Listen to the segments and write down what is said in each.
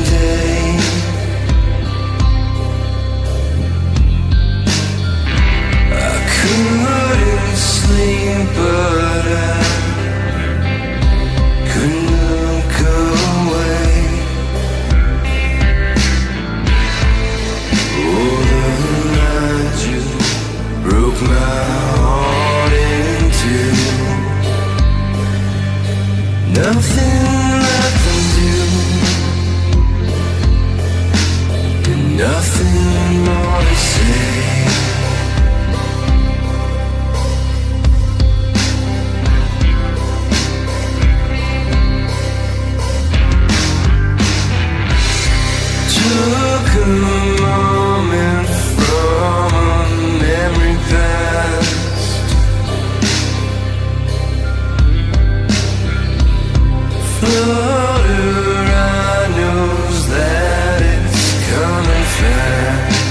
day. I couldn't sleep, but I couldn't look away. Oh, the night you broke my heart in two. Nothing left to do, and nothing more to say. Took a moment from a memory past, flutter, I knows that it's coming fast.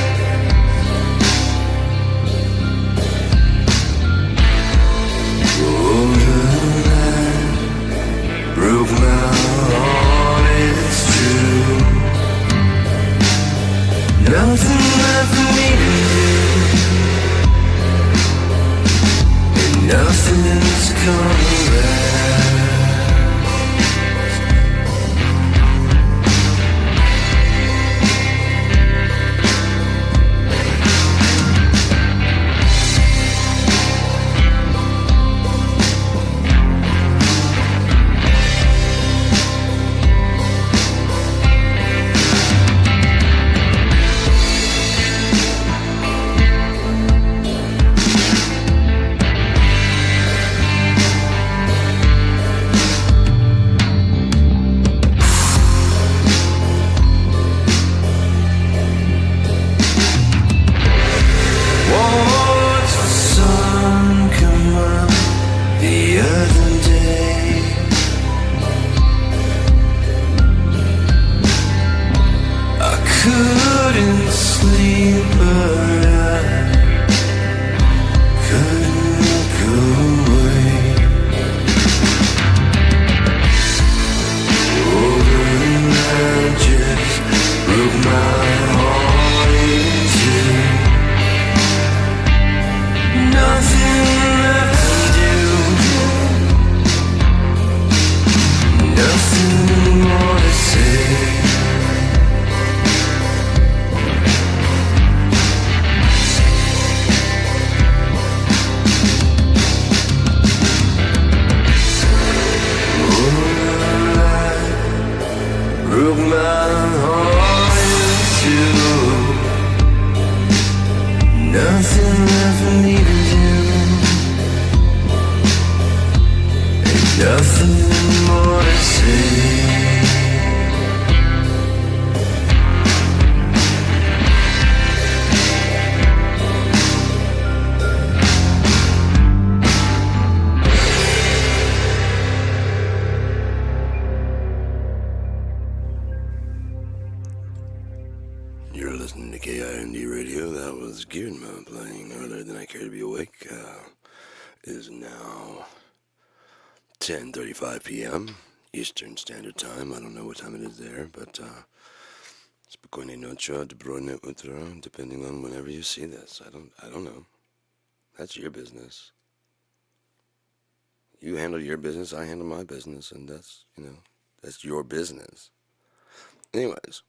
Oh, the night broke my heart, it's true. Nothing left for me to do, and nothing's coming back. Watched the sun come up the other day. I couldn't sleep, but I couldn't look away. Oh, the night just broke my heart in two. Nothing left to do, nothing more to say. Oh, I broke my heart in two. Nothing left for me to do, and nothing more to say. You're listening to KIND Radio. That was Gearman playing Earlier Than I Care to Be Awake. It is now 10:35 p.m. Eastern Standard Time. I don't know what time it is there, but spokojnej nocy, dobronej utro, depending on whenever you see this. I don't know. That's your business. You handle your business, I handle my business, and that's your business. Anyways,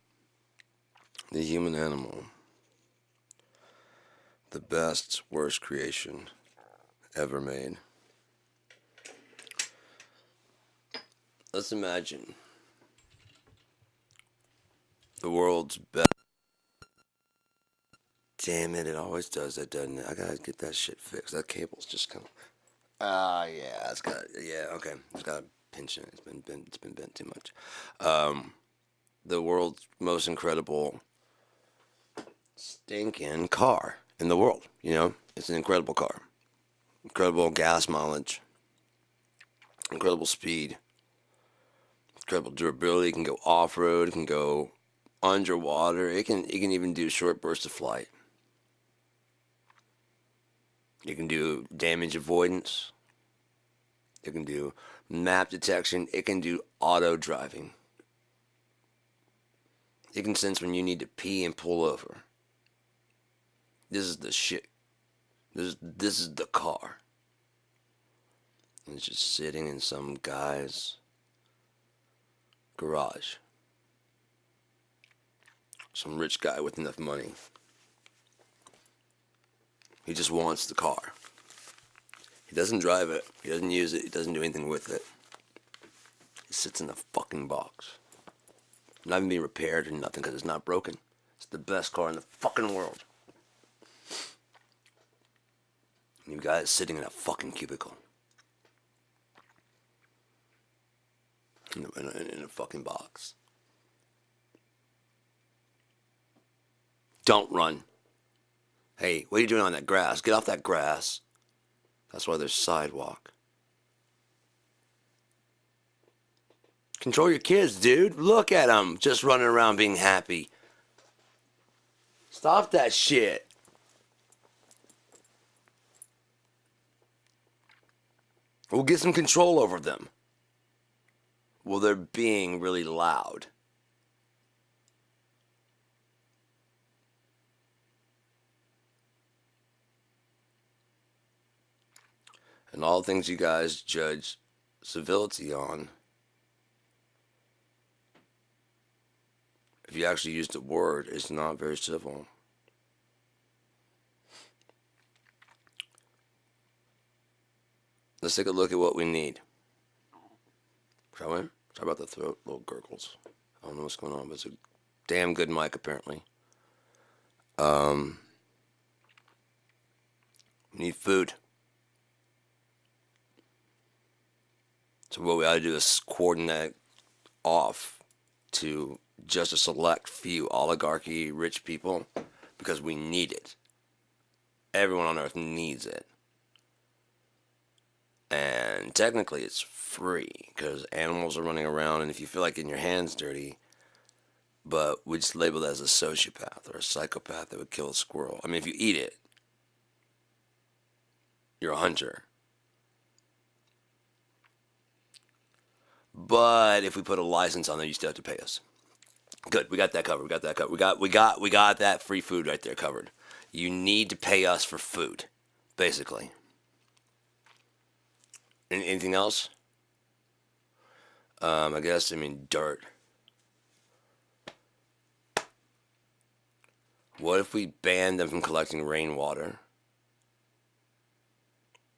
the human animal, the best, worst creation ever made. Let's imagine the world's best. Damn it, it always does that, doesn't it? I gotta get that shit fixed. That cable's just kind of... yeah, it's got... Yeah, okay. It's got a pinch in it. It's been bent too much. The world's most incredible stinking car in the world, It's an incredible car. Incredible gas mileage. Incredible speed. Incredible durability. It can go off-road. It can go underwater. It can even do short bursts of flight. It can do damage avoidance. It can do map detection. It can do auto driving. It can sense when you need to pee and pull over. This is the shit. This is the car. And it's just sitting in some guy's garage. Some rich guy with enough money. He just wants the car. He doesn't drive it. He doesn't use it. He doesn't do anything with it. It sits in a fucking box. Not even being repaired or nothing because it's not broken. It's the best car in the fucking world. And you guys sitting in a fucking cubicle. In a fucking box. Don't run. Hey, what are you doing on that grass? Get off that grass. That's why there's sidewalk. Control your kids, dude. Look at them just running around being happy. Stop that shit. We'll get some control over them. Well, they're being really loud. And all things you guys judge civility on, if you actually use the word, it's not very civil. Let's take a look at what we need. Shall we? Sorry about the throat, little gurgles. I don't know what's going on, but it's a damn good mic apparently. We need food. So what we ought to do is coordinate off to just a select few oligarchy rich people because we need it. Everyone on earth needs it. And technically it's free because animals are running around, and if you feel like getting your hands dirty, but we just label it as a sociopath or a psychopath that would kill a squirrel. I mean, if you eat it, you're a hunter. But if we put a license on there, you still have to pay us. Good, we got that covered. We got that free food right there covered. You need to pay us for food, basically. Anything else? I mean, dirt. What if we banned them from collecting rainwater?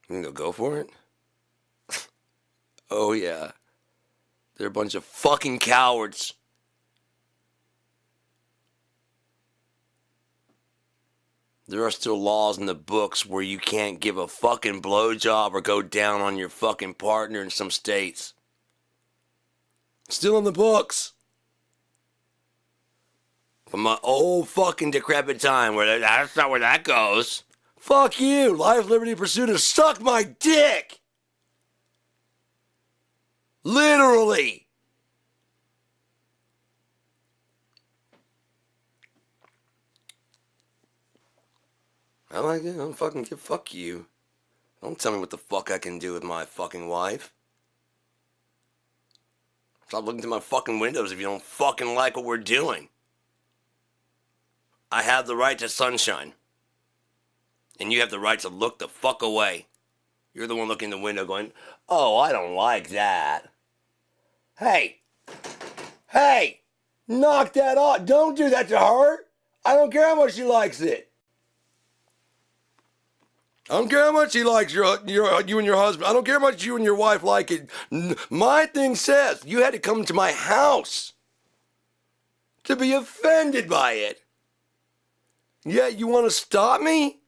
You think they'll go for it? Oh, yeah. They're a bunch of fucking cowards. There are still laws in the books where you can't give a fucking blowjob or go down on your fucking partner in some states. Still in the books. From my old fucking decrepit time where that's not where that goes. Fuck you. Life, liberty, pursuit of suck my dick. Literally. I like it. I don't fucking give fuck you. Don't tell me what the fuck I can do with my fucking wife. Stop looking through my fucking windows if you don't fucking like what we're doing. I have the right to sunshine. And you have the right to look the fuck away. You're the one looking in the window going, oh, I don't like that. Hey, knock that off. Don't do that to her. I don't care how much she likes it. I don't care how much he likes you and your husband. I don't care how much you and your wife like it. My thing says you had to come to my house to be offended by it. Yeah, you want to stop me?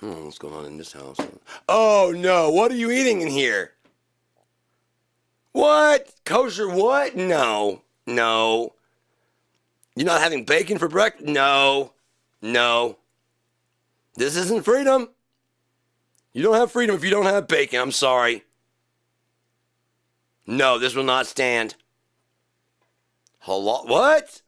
Oh, what's going on in this house? Oh, no. What are you eating in here? What? Kosher what? No. You're not having bacon for breakfast? No. This isn't freedom. You don't have freedom if you don't have bacon. I'm sorry. No, this will not stand. Halal? What?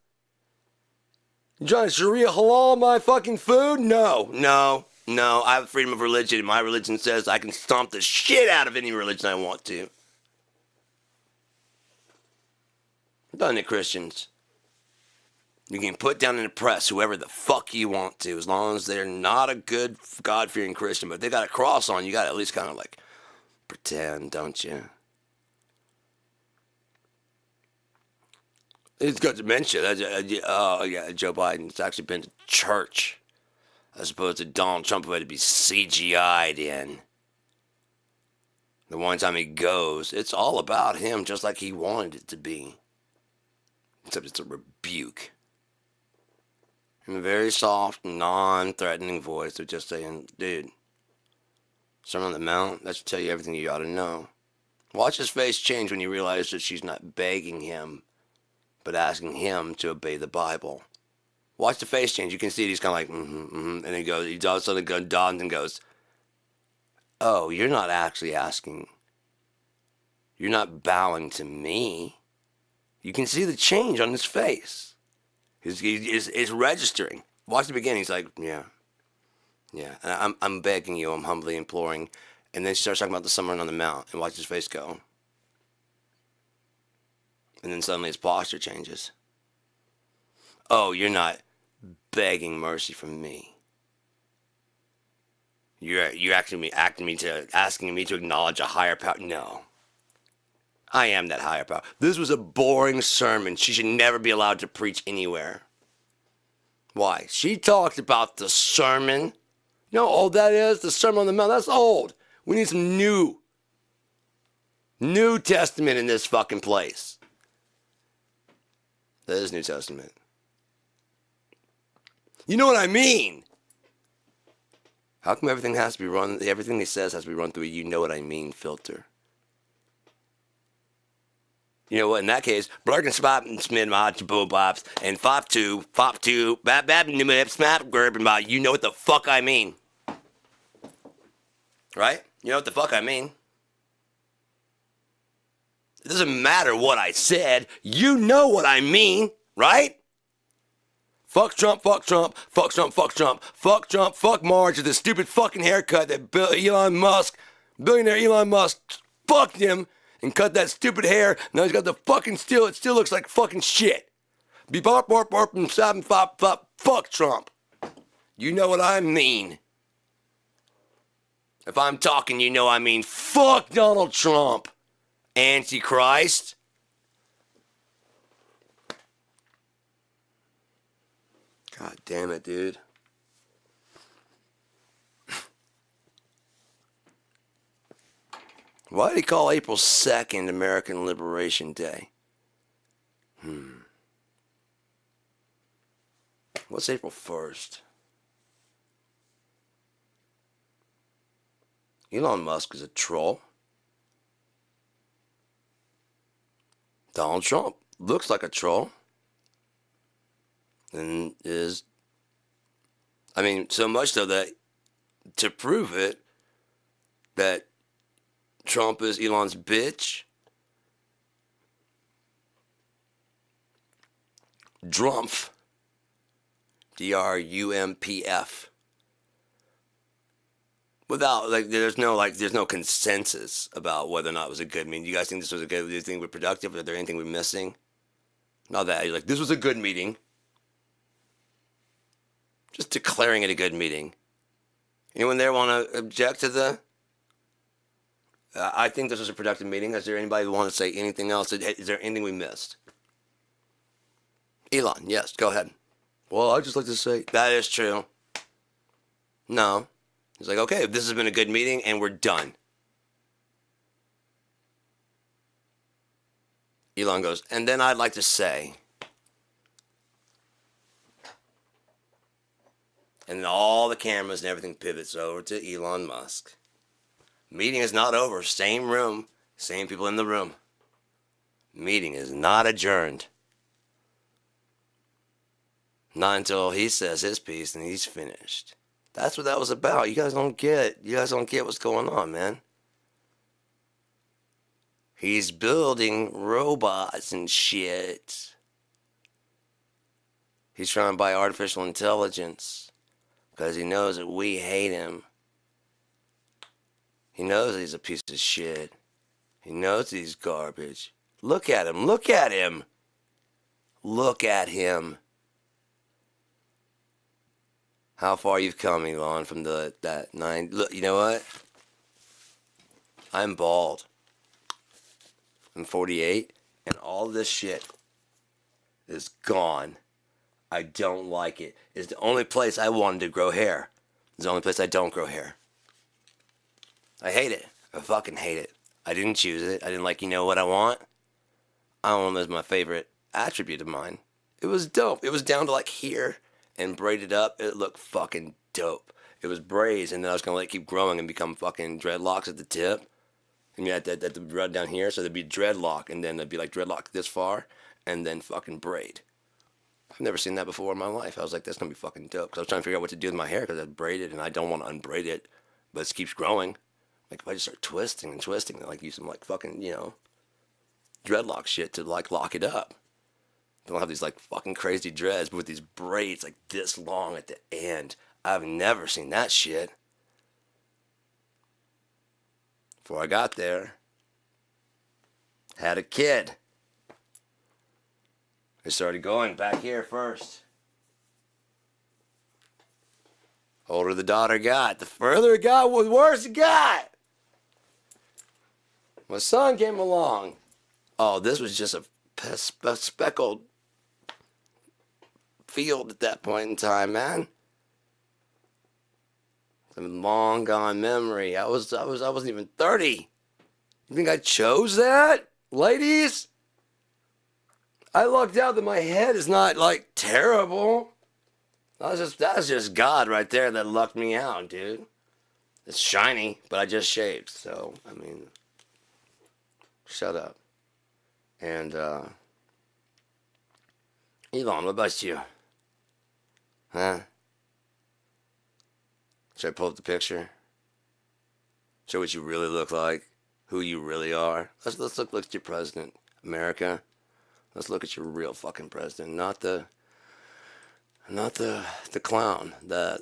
You trying to Sharia halal my fucking food? No. I have freedom of religion. My religion says I can stomp the shit out of any religion I want to. Done it, Christians. You can put down in the press whoever the fuck you want to, as long as they're not a good God-fearing Christian. But if they got a cross on, you got to at least kind of like pretend, don't you? It's got dementia. Oh, yeah, Joe Biden's actually been to church as opposed to Donald Trump, who had to be CGI'd in. The one time he goes, it's all about him, just like he wanted it to be. Except it's a rebuke. In a very soft, non-threatening voice, they're just saying, dude, Sermon on the Mount, that should tell you everything you ought to know. Watch his face change when you realize that she's not begging him, but asking him to obey the Bible. Watch the face change. You can see it. He's kind of like, and he goes, he does something, dawns and goes, oh, you're not actually asking. You're not bowing to me. You can see the change on his face. He's registering. Watch the beginning. He's like, yeah. I'm begging you. I'm humbly imploring. And then she starts talking about the Sermon on the Mount, and watch his face go. And then suddenly his posture changes. Oh, you're not begging mercy from me. You're actually asking me to acknowledge a higher power. No. I am that higher power. This was a boring sermon. She should never be allowed to preach anywhere. Why? She talked about the sermon. You know how old that is? The Sermon on the Mount. That's old. We need some New Testament in this fucking place. That is New Testament. You know what I mean? How come everything he says has to be run through a you know what I mean filter? You know what, in that case, Blurkin Spot and Smith Mod Boobs and Fop 2, Bab Snap Gerben, you know what the fuck I mean. Right? You know what the fuck I mean. It doesn't matter what I said, you know what I mean, right? Fuck Trump, fuck Trump, fuck Trump, fuck Trump, fuck Trump, fuck Marge with the stupid fucking haircut that billionaire Elon Musk, fucked him and cut that stupid hair. Now he's got the fucking it still looks like fucking shit. Be barp, barp, barp, and stop and fop, fuck Trump. You know what I mean. If I'm talking, you know I mean fuck Donald Trump, Antichrist. God damn it, dude. Why did he call April 2nd American Liberation Day? What's April 1st? Elon Musk is a troll. Donald Trump looks like a troll. And so much so that to prove it, that Trump is Elon's bitch, Drumpf, Drumpf. Without there's no consensus about whether or not it was a good. You guys think this was a good? Do you think we're productive? Is there anything we're missing? Not that you're like, this was a good meeting. Just declaring it a good meeting. Anyone there want to object to the? I think this was a productive meeting. Is there anybody who want to say anything else? Is there anything we missed? Elon, yes, go ahead. Well, I'd just like to say that is true. No. He's like, okay, this has been a good meeting and we're done. Elon goes, and then I'd like to say, and then all the cameras and everything pivots over to Elon Musk. Meeting is not over. Same room, same people in the room. Meeting is not adjourned. Not until he says his piece and he's finished. That's what that was about. You guys don't get what's going on, man. He's building robots and shit. He's trying to buy artificial intelligence because he knows that we hate him. He knows he's a piece of shit. He knows he's garbage. Look at him. Look at him. Look at him. How far you've come, Elon, from that 9. Look, you know what? I'm bald. I'm 48, and all this shit is gone. I don't like it. It's the only place I wanted to grow hair. It's the only place I don't grow hair. I hate it. I fucking hate it. I didn't choose it. I didn't like, you know what I want? I don't know, it's my favorite attribute of mine. It was dope. It was down to like here and braided up. It looked fucking dope. It was braids, and then I was gonna let it keep growing and become fucking dreadlocks at the tip. And you had that run down here, so there'd be dreadlock, and then there'd be like dreadlock this far, and then fucking braid. I've never seen that before in my life. I was like, that's gonna be fucking dope. Cause I was trying to figure out what to do with my hair, cause I braided, and I don't want to unbraid it, but it keeps growing. Like if I just start twisting and twisting, like use some like fucking, dreadlock shit to like lock it up. Don't have these like fucking crazy dreads, but with these braids like this long at the end. I've never seen that shit. Before I got there, had a kid. I started going back here first. Older the daughter got, the further it got, the worse it got. My son came along. Oh, this was just a speckled field at that point in time, man. Some long gone memory. I wasn't even 30. You think I chose that, ladies? I lucked out that my head is not like terrible. That's just God right there that lucked me out, dude. It's shiny, but I just shaved, so I mean, shut up. And Elon, what about you? Huh? Should I pull up the picture? Show what you really look like, who you really are. Let's look at your president, America. Let's look at your real fucking president, not the clown, that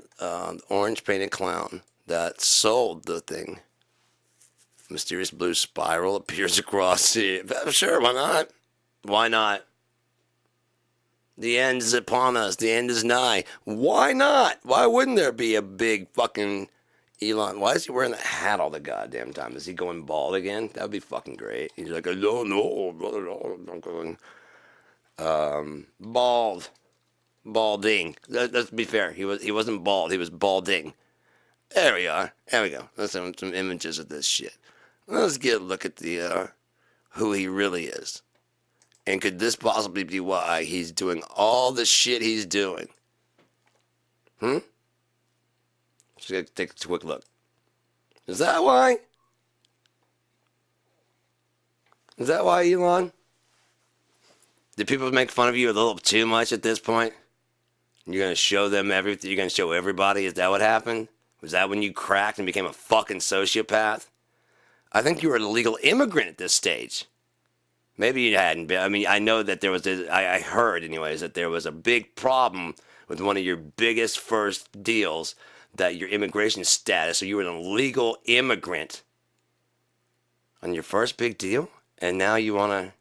orange painted clown that sold the thing. Mysterious blue spiral appears across the. Sure, why not? Why not? The end is upon us. The end is nigh. Why not? Why wouldn't there be a big fucking Elon? Why is he wearing that hat all the goddamn time? Is he going bald again? That would be fucking great. He's like, no, I'm going bald. Balding. Let's be fair. He wasn't bald. He was balding. There we are. There we go. Let's have some images of this shit. Let's get a look at the who he really is. And could this possibly be why he's doing all the shit he's doing? Just gotta take a quick look. Is that why? Is that why, Elon? Did people make fun of you a little too much at this point? You're gonna show them everything? You're gonna show everybody? Is that what happened? Was that when you cracked and became a fucking sociopath? I think you were an illegal immigrant at this stage. Maybe you hadn't been. I mean, I know that there was, I heard anyways, that there was a big problem with one of your biggest first deals, that your immigration status, so you were an illegal immigrant on your first big deal, and now you want to,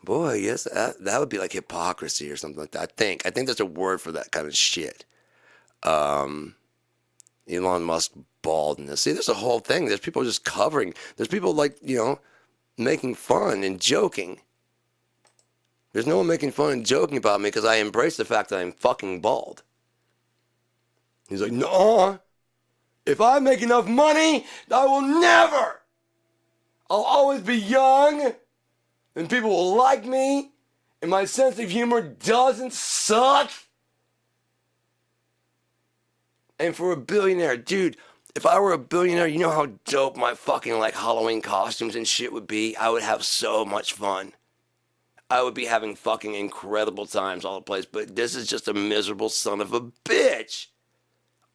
boy, yes, that would be like hypocrisy or something like that. I think there's a word for that kind of shit. Elon Musk baldness. See, there's a whole thing. There's people just covering. There's people like, making fun and joking. There's no one making fun and joking about me because I embrace the fact that I'm fucking bald. He's like, no, if I make enough money, I will never. I'll always be young, and people will like me, and my sense of humor doesn't suck. And for a billionaire, dude, if I were a billionaire, you know how dope my fucking like Halloween costumes and shit would be? I would have so much fun. I would be having fucking incredible times all the place, but this is just a miserable son of a bitch.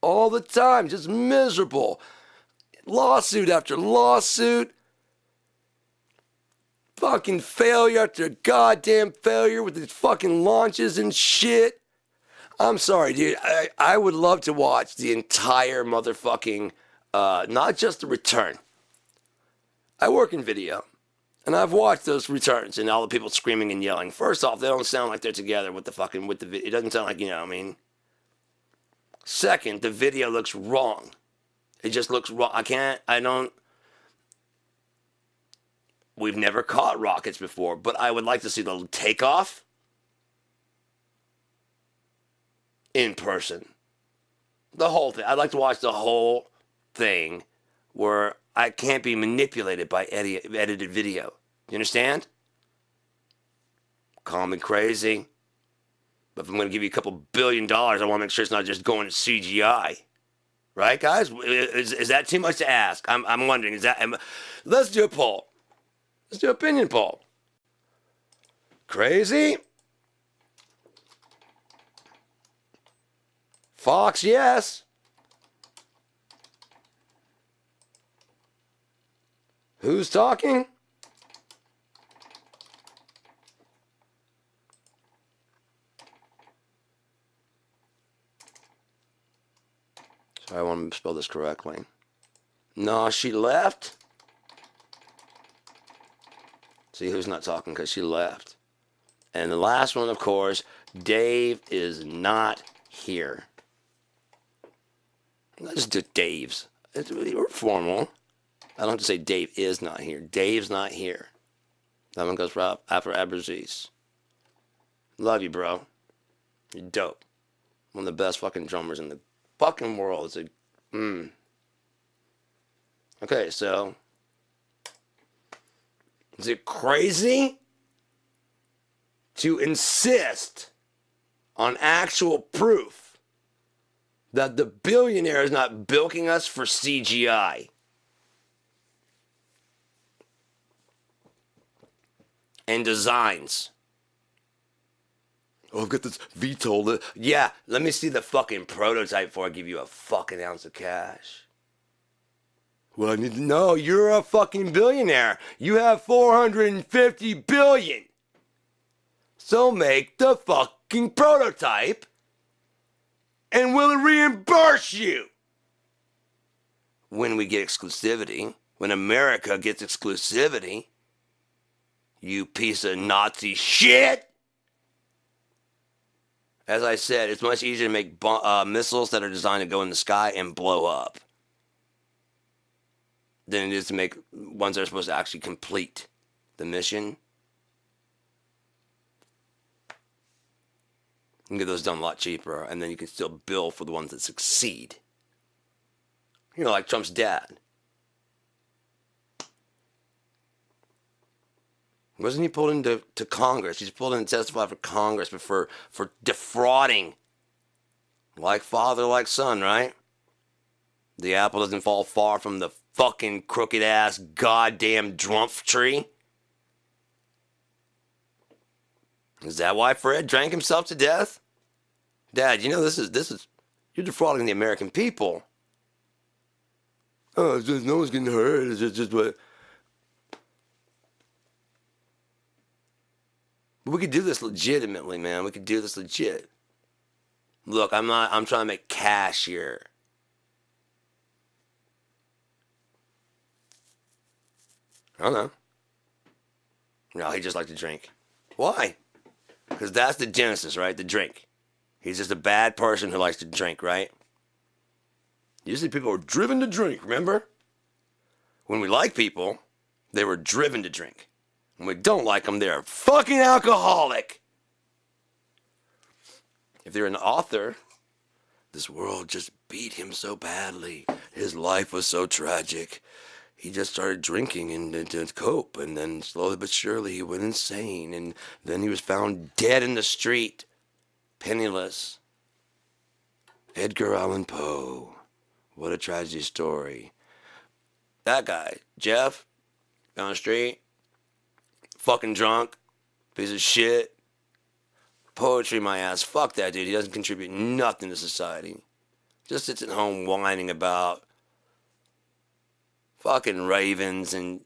All the time, just miserable. Lawsuit after lawsuit. Fucking failure after goddamn failure with these fucking launches and shit. I'm sorry, dude. I would love to watch the entire motherfucking, not just the return. I work in video. And I've watched those returns and all the people screaming and yelling. First off, they don't sound like they're together with the video. It doesn't sound like, you know what I mean? Second, the video looks wrong. It just looks wrong. We've never caught rockets before, but I would like to see the takeoff in person. The whole thing. I'd like to watch the whole thing where I can't be manipulated by edited video. You understand? Call me crazy. But if I'm going to give you a couple $1 billion, I want to make sure it's not just going to CGI. Right, guys? Is that too much to ask? I'm wondering. Let's do a poll. Let's do an opinion poll. Crazy? Fox, yes. Who's talking? So I want to spell this correctly. No, she left. See who's not talking because she left. And the last one, of course, Dave is not here. Not just Dave's. We're formal. I don't have to say Dave is not here. Dave's not here. That one goes for after Abraziz. Love you, bro. You're dope. One of the best fucking drummers in the fucking world. Okay, so is it crazy to insist on actual proof that the billionaire is not bilking us for CGI? And designs. Oh, I've got this VTOL. Yeah, let me see the fucking prototype before I give you a fucking ounce of cash. Well, I need to know. You're a fucking billionaire. You have 450 billion. So make the fucking prototype and we'll reimburse you. When we get exclusivity, when America gets exclusivity, you piece of Nazi shit. As I said, it's much easier to make missiles that are designed to go in the sky and blow up than it is to make ones that are supposed to actually complete the mission. You can get those done a lot cheaper, and then you can still bill for the ones that succeed. You know, like Trump's dad. Wasn't he pulled into Congress? He's pulled in to testify for Congress, but for defrauding. Like father, like son, right? The apple doesn't fall far from the fucking crooked ass goddamn drumpf tree. Is that why Fred drank himself to death? Dad, you know this is you're defrauding the American people. Oh, it's just, no one's getting hurt. It's just what. But we could do this legitimately, man. We could do this legit. Look, I'm trying to make cash here. I don't know. No, he just liked to drink. Why? Because that's the genesis, right? The drink. He's just a bad person who likes to drink, right? Usually people are driven to drink, remember? When we like people, they were driven to drink. When we don't like them, they're fucking alcoholic. If they're an author, this world just beat him so badly. His life was so tragic. He just started drinking and to cope, and then slowly but surely he went insane, and then he was found dead in the street, penniless. Edgar Allan Poe. What a tragedy story. That guy, Jeff, down the street, fucking drunk, piece of shit. Poetry, my ass. Fuck that dude. He doesn't contribute nothing to society. Just sits at home whining about fucking ravens and.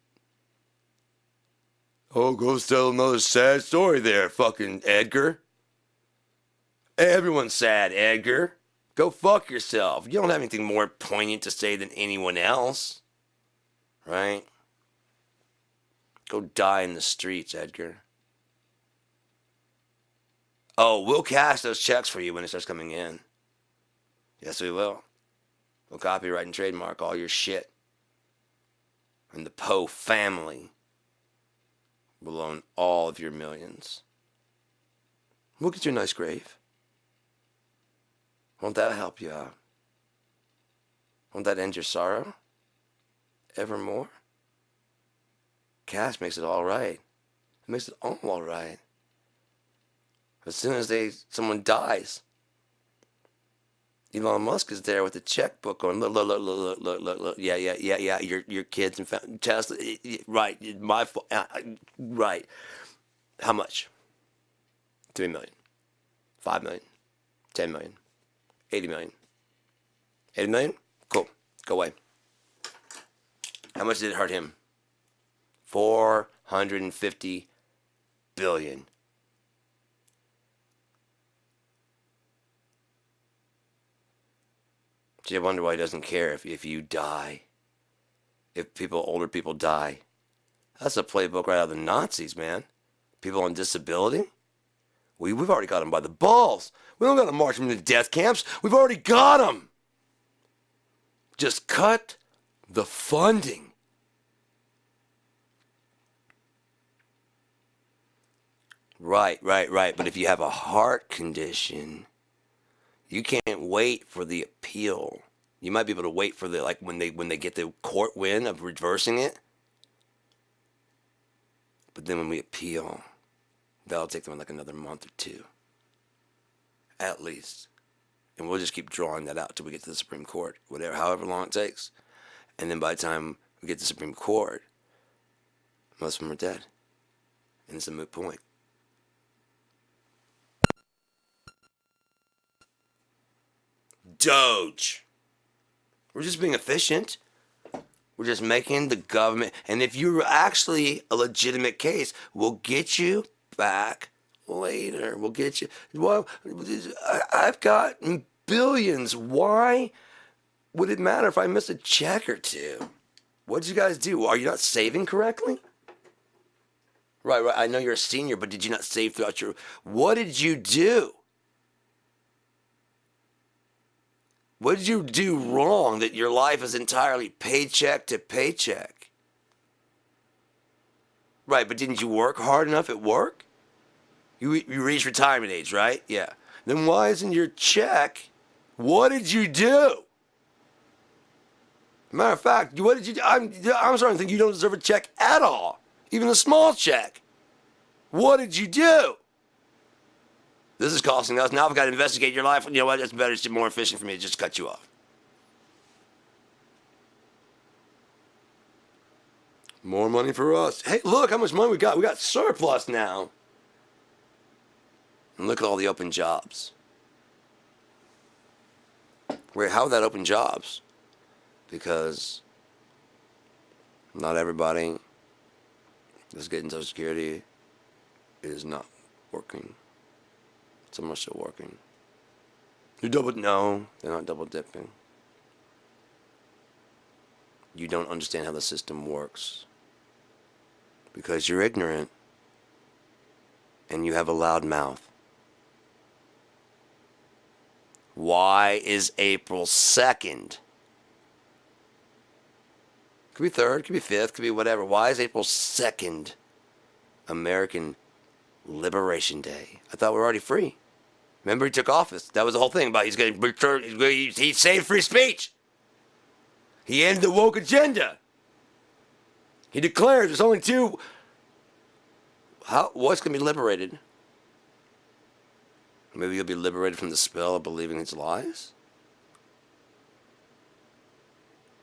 Oh, go tell another sad story there, fucking Edgar. Everyone's sad, Edgar. Go fuck yourself. You don't have anything more poignant to say than anyone else. Right? Go die in the streets, Edgar. Oh, we'll cash those checks for you when it starts coming in. Yes, we will. We'll copyright and trademark all your shit. And the Poe family will own all of your millions. We'll get you a nice grave. Won't that help you out? Won't that end your sorrow? Evermore? Cash makes it all right. It makes it all right. As soon as someone dies, Elon Musk is there with the checkbook going, look, yeah, your kids and family, Tesla, right, my fault, right. How much? 3 million, 5 million, 10 million, 80 million. 80 million? Cool, go away. How much did it hurt him? 450 billion. Do you wonder why he doesn't care if you die? If older people die? That's a playbook right out of the Nazis, man. People on disability? We've already got them by the balls. We don't got to march them into death camps. We've already got them. Just cut the funding. Right. But if you have a heart condition, you can't wait for the appeal. You might be able to wait for when they get the court win of reversing it. But then when we appeal, that'll take them like another month or two. At least. And we'll just keep drawing that out till we get to the Supreme Court. However long it takes. And then by the time we get to the Supreme Court, most of them are dead. And it's a moot point. Doge. We're just being efficient. We're just making the government. And if you're actually a legitimate case, we'll get you back later. We'll get you. Well, I've got billions. Why would it matter if I miss a check or two? What did you guys do? Are you not saving correctly? Right. I know you're a senior, but did you not save throughout your... What did you do? What did you do wrong that your life is entirely paycheck to paycheck? Right, but didn't you work hard enough at work? You reached retirement age, right? Yeah. Then why isn't your check? What did you do? Matter of fact, what did you do? I'm starting to think you don't deserve a check at all. Even a small check. What did you do? This is costing us. Now I've got to investigate your life. You know what? It's better. It's more efficient for me to just cut you off. More money for us. Hey, look how much money we got. We got surplus now. And look at all the open jobs. Wait, how are that open jobs? Because not everybody that's getting Social Security is not working. Some are still working. No, they're not double dipping. You don't understand how the system works. Because you're ignorant. And you have a loud mouth. Why is April 2nd? Could be 3rd, could be 5th, could be whatever. Why is April 2nd American Liberation Day? I thought we were already free. Remember, he took office. That was the whole thing about he saved free speech. He ended the woke agenda. He declared there's only two. What's going to be liberated? Maybe you'll be liberated from the spell of believing its lies?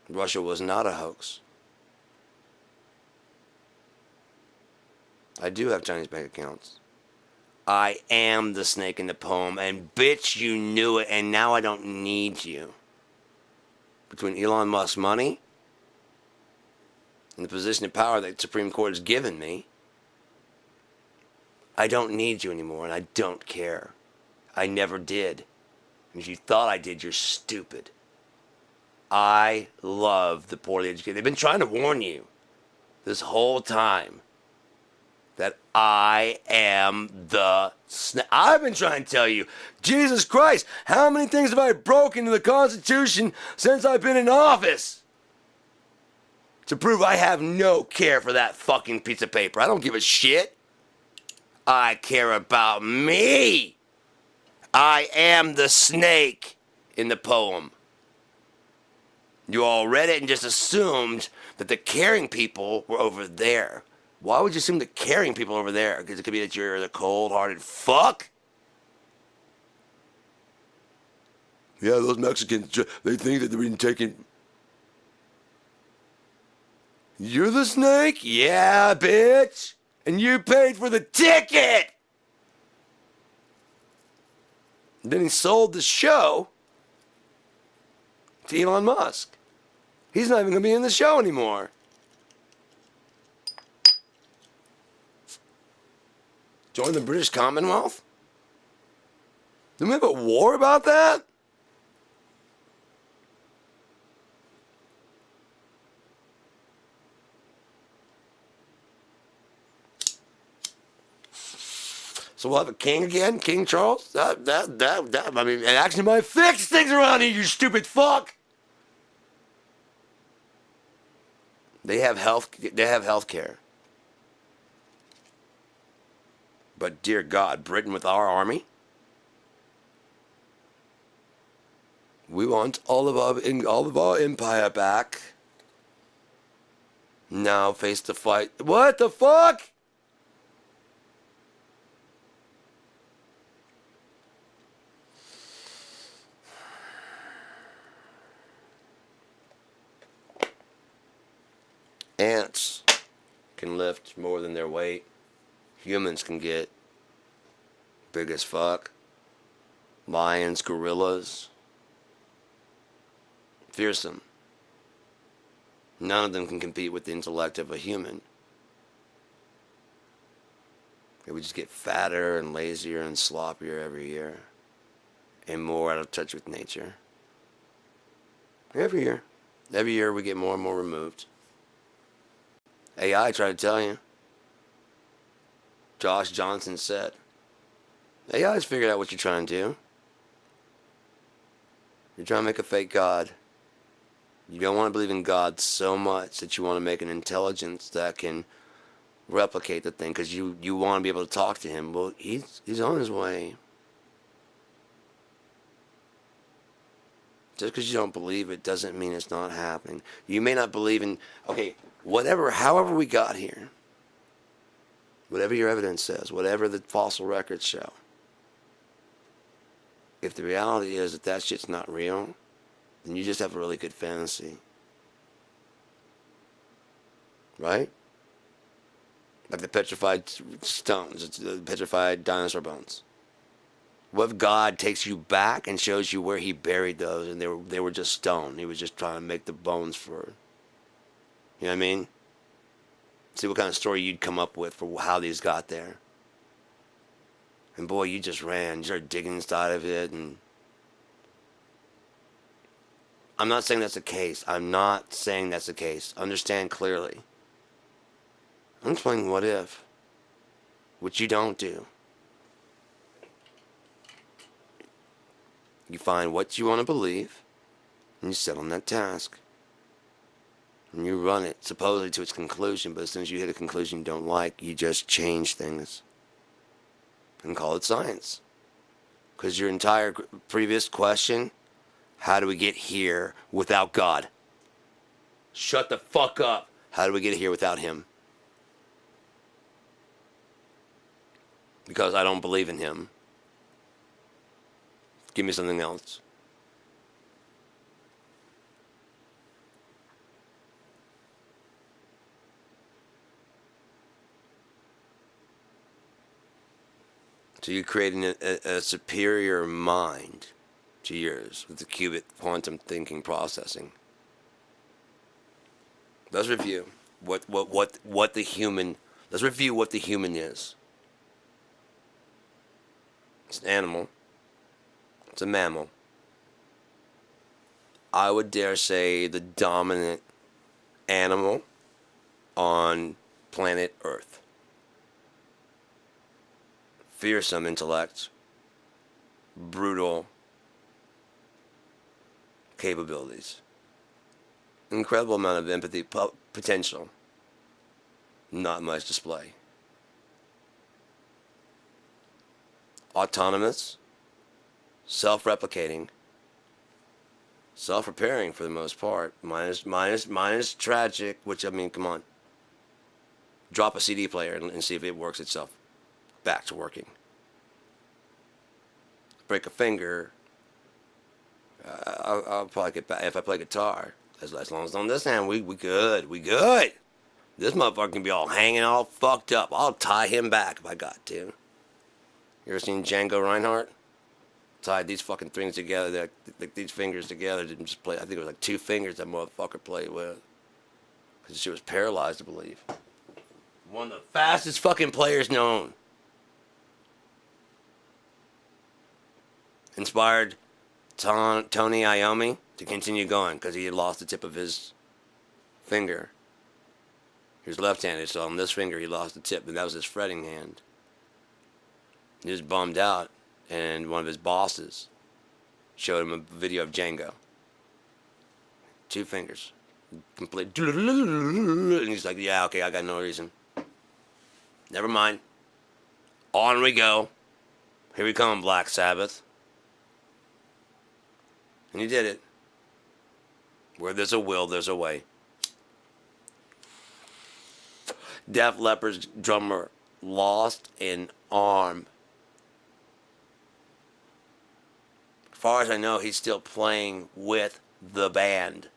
Russia was not a hoax. I do have Chinese bank accounts. I am the snake in the poem, and bitch, you knew it, and now I don't need you. Between Elon Musk's money and the position of power that the Supreme Court has given me, I don't need you anymore, and I don't care. I never did. And if you thought I did, you're stupid. I love the poorly educated. They've been trying to warn you this whole time. I am the snake. I've been trying to tell you, Jesus Christ, how many things have I broken to the Constitution since I've been in office? To prove I have no care for that fucking piece of paper. I don't give a shit. I care about me. I am the snake in the poem. You all read it and just assumed that the caring people were over there. Why would you assume the caring people over there? Because it could be that you're the cold-hearted fuck. Yeah, those Mexicans, they think that they're being taken. You're the snake? Yeah, bitch. And you paid for the ticket. Then he sold the show to Elon Musk. He's not even going to be in the show anymore. Join the British Commonwealth? Didn't we have a war about that? So we'll have a king again, King Charles? I mean, it actually might fix things around here, you stupid fuck! They have health care. But dear God, Britain with our army? We want all of our empire back. Now face the fight. What the fuck? Ants can lift more than their weight. Humans can get big as fuck. Lions, gorillas. Fearsome. None of them can compete with the intellect of a human. We just get fatter and lazier and sloppier every year. And more out of touch with nature. Every year. Every year we get more and more removed. AI tried to tell you. Josh Johnson said, AI's figured out what you're trying to do. You're trying to make a fake God. You don't want to believe in God so much that you want to make an intelligence that can replicate the thing because you want to be able to talk to him. Well, he's on his way. Just because you don't believe it doesn't mean it's not happening. You may not believe in, okay, however we got here, whatever your evidence says, whatever the fossil records show, if the reality is that shit's not real, then you just have a really good fantasy. Right? Like the petrified stones, it's the petrified dinosaur bones. What if God takes you back and shows you where he buried those and they were just stone? He was just trying to make the bones for, you know what I mean? See what kind of story you'd come up with for how these got there. And boy, you just ran. You started digging inside of it. And I'm not saying that's the case. I'm not saying that's the case. Understand clearly. I'm explaining what if. Which you don't do. You find what you want to believe. And you set on that task. And you run it supposedly to its conclusion. But as soon as you hit a conclusion you don't like, you just change things. And call it science. Because your entire previous question, how do we get here without God? Shut the fuck up. How do we get here without him? Because I don't believe in him. Give me something else. So you're creating a superior mind to yours with the qubit quantum thinking processing. Let's review what the human. Let's review what the human is. It's an animal. It's a mammal. I would dare say the dominant animal on planet Earth. fearsome intellect, brutal capabilities, incredible amount of empathy potential, not much display. Autonomous, self-replicating, self-repairing for the most part, minus tragic, which, I mean, come on. Drop a CD player and see if it works itself back to working. Break a finger, I'll probably get back if I play guitar. As long as on this hand, we good. This motherfucker can be all hanging all fucked up. I'll tie him back if I got to. You ever seen Django Reinhardt? Tied these fucking things together, like these fingers together, didn't just play. I think it was like 2 fingers that motherfucker played with. Because she was paralyzed, I believe. One of the fastest fucking players known. Inspired Tony Iommi to continue going because he had lost the tip of his finger. He was left-handed, so on this finger he lost the tip, and that was his fretting hand. He was bummed out, and one of his bosses showed him a video of Django. 2 fingers. Complete. And he's like, yeah, okay, I got no reason. Never mind. On we go. Here we come, Black Sabbath. And he did it. Where there's a will, there's a way. Def Leppard's drummer lost an arm. As far as I know, he's still playing with the band.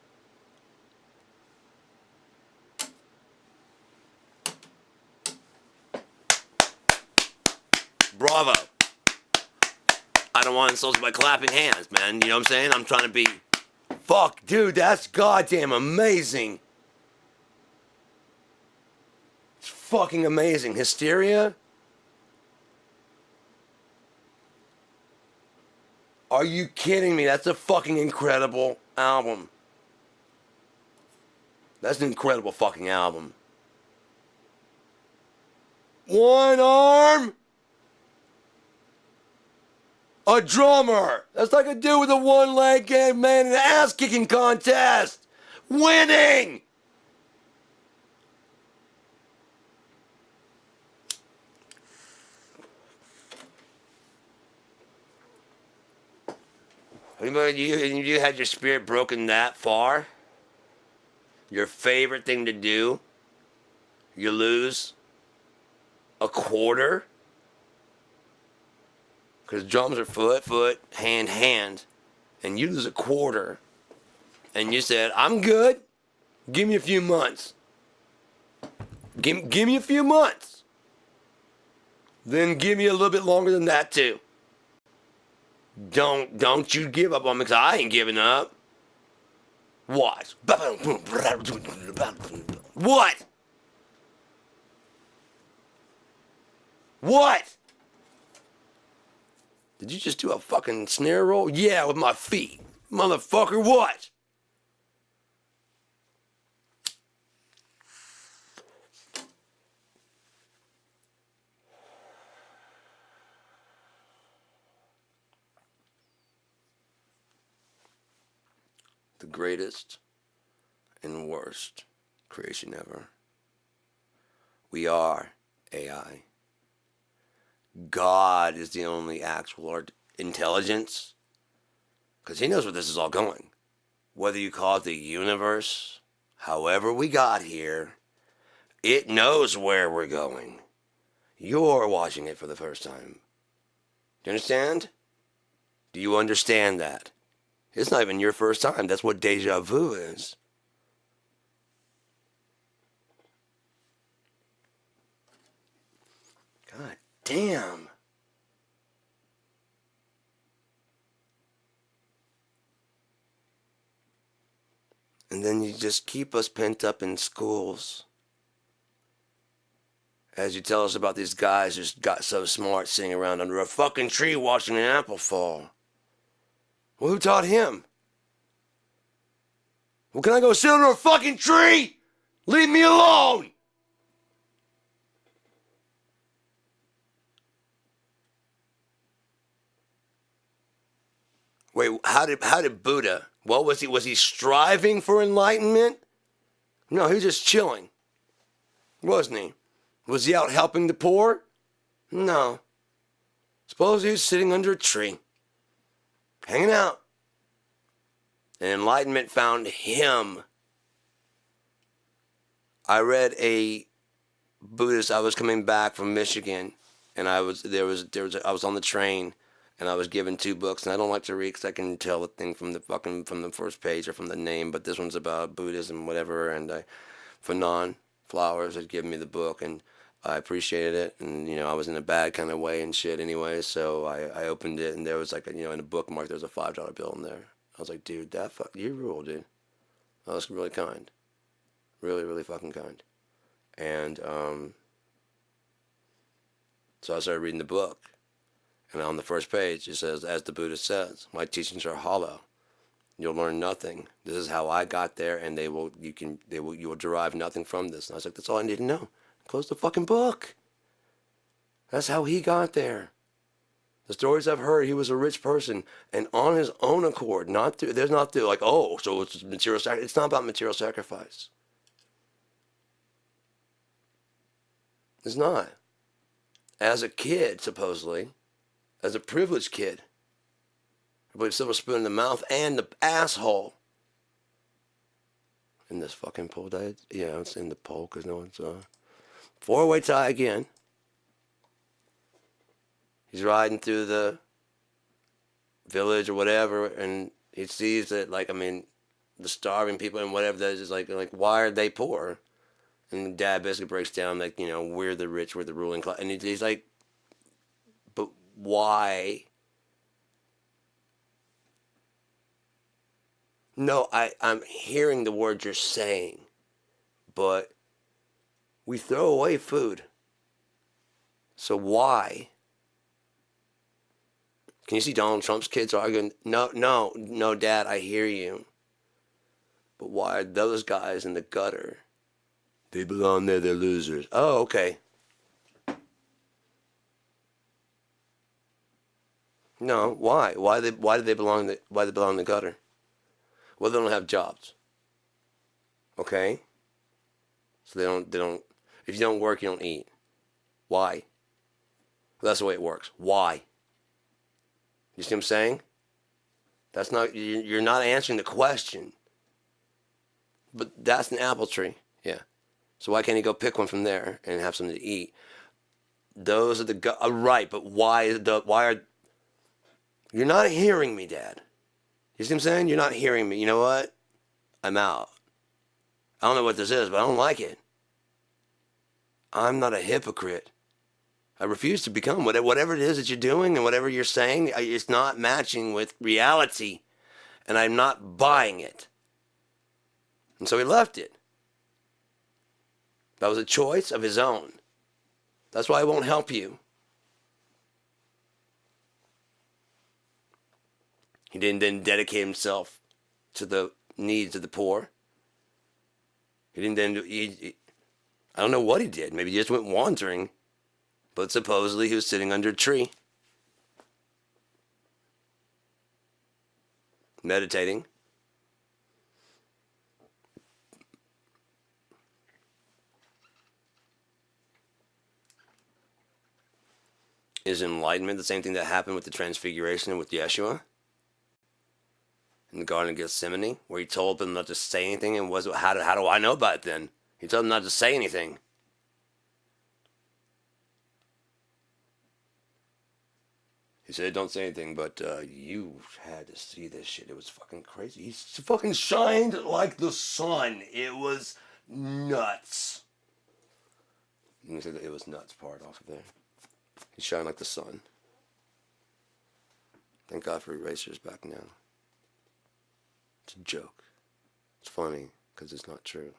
Bravo. I don't want insults by clapping hands, man. You know what I'm saying? I'm trying to be... Fuck, dude, that's goddamn amazing. It's fucking amazing. Hysteria? Are you kidding me? That's a fucking incredible album. That's an incredible fucking album. One arm? A drummer. That's like a dude with a one-leg game, man, in an ass-kicking contest. Winning. You had your spirit broken that far? Your favorite thing to do? You lose a quarter? Because drums are foot, hand, and you lose a quarter. And you said, I'm good. Give me a few months. Give me a few months. Then give me a little bit longer than that too. Don't you give up on me, because I ain't giving up. What? What? What? Did you just do a fucking snare roll? Yeah, with my feet. Motherfucker, what? The greatest and worst creation ever. We are AI. God is the only actual intelligence, because he knows where this is all going. Whether you call it the universe, however we got here, it knows where we're going. You're watching it for the first time. Do you understand? Do you understand that? It's not even your first time. That's what deja vu is. God damn. And then you just keep us pent up in schools. As you tell us about these guys who got so smart sitting around under a fucking tree watching an apple fall. Well, who taught him? Well, can I go sit under a fucking tree? Leave me alone! Wait, how did Buddha? What was he? Was he striving for enlightenment? No, he was just chilling, wasn't he? Was he out helping the poor? No. Suppose he was sitting under a tree, hanging out, and enlightenment found him. I read a Buddhist. I was coming back from Michigan, and I was I was on the train, and I was given two books, and I don't like to read because I can tell the thing from the first page or from the name. But this one's about Buddhism, whatever. And Fanon Flowers had given me the book, and I appreciated it. And I was in a bad kind of way and shit anyway. So I opened it, and there was like in a bookmark there was a $5 bill in there. I was like, dude, you rule, dude. That was really kind, really really fucking kind. And so I started reading the book. And on the first page, it says, as the Buddha says, my teachings are hollow. You'll learn nothing. This is how I got there, and you will derive nothing from this. And I was like, that's all I need to know. Close the fucking book. That's how he got there. The stories I've heard, he was a rich person, and on his own accord, there's not through like, oh, so it's material sacrifice. It's not about material sacrifice. It's not. As a kid, supposedly, as a privileged kid, I believe silver spoon in the mouth and the asshole. In this fucking pole, yeah, it's in the pole because no one's four-way tie again. He's riding through the village or whatever, and he sees that, the starving people and whatever that is like, why are they poor? And Dad basically breaks down we're the rich, we're the ruling class, and he's like, but why? No, I'm hearing the words you're saying, but we throw away food. So why? Can you see Donald Trump's kids arguing? No, Dad, I hear you. But why are those guys in the gutter? They belong there, they're losers. Oh, okay. No, why? Why do they belong in the gutter? Well, they don't have jobs. Okay? So they don't if you don't work, you don't eat. Why? Well, that's the way it works. Why? You see what I'm saying? That's not, you're not answering the question. But that's an apple tree. Yeah. So why can't he go pick one from there and have something to eat? Those are right, but why are, you're not hearing me, Dad. You see what I'm saying? You're not hearing me. You know what? I'm out. I don't know what this is, but I don't like it. I'm not a hypocrite. I refuse to become whatever it is that you're doing and whatever you're saying. It's not matching with reality, and I'm not buying it. And so he left it. That was a choice of his own. That's why I won't help you. He didn't then dedicate himself to the needs of the poor. He didn't then. I don't know what he did. Maybe he just went wandering. But supposedly he was sitting under a tree, meditating. Is enlightenment the same thing that happened with the Transfiguration and with Yeshua in the Garden of Gethsemane, where he told them not to say anything? And how do I know about it then? He told them not to say anything. He said, don't say anything, but you had to see this shit. It was fucking crazy. He fucking shined like the sun. It was nuts. You can say it was nuts part off of there. He shined like the sun. Thank God for erasers back now. It's a joke. It's funny, because it's not true.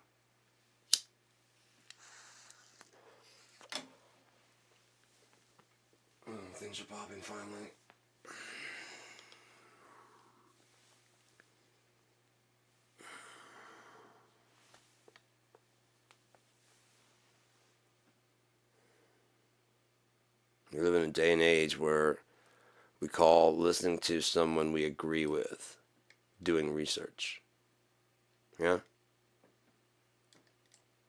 Things are popping finally. We live in a day and age where We call listening to someone we agree with doing research. Yeah?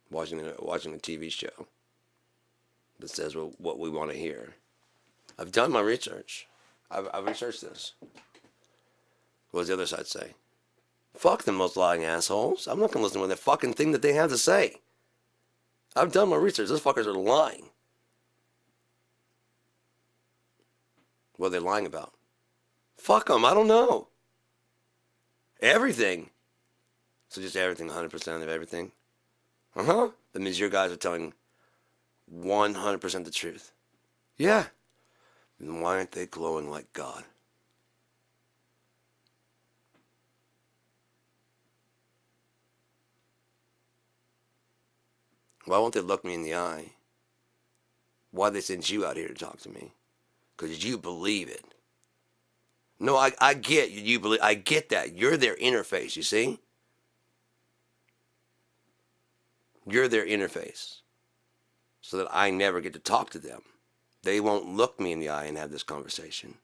Watching a TV show that says what we want to hear. I've done my research. I've researched this. What does the other side say? Fuck them, most lying assholes. I'm not going to listen to the fucking thing that they have to say. I've done my research. Those fuckers are lying. What are they lying about? Fuck them. I don't know. Everything. So just everything, 100% of everything? Uh-huh. That means your guys are telling 100% the truth. Yeah. Then why aren't they glowing like God? Why won't they look me in the eye? Why they send you out here to talk to me? Because you believe it. No, I get you believe. I get that. You're their interface, you see? You're their interface. So that I never get to talk to them. They won't look me in the eye and have this conversation.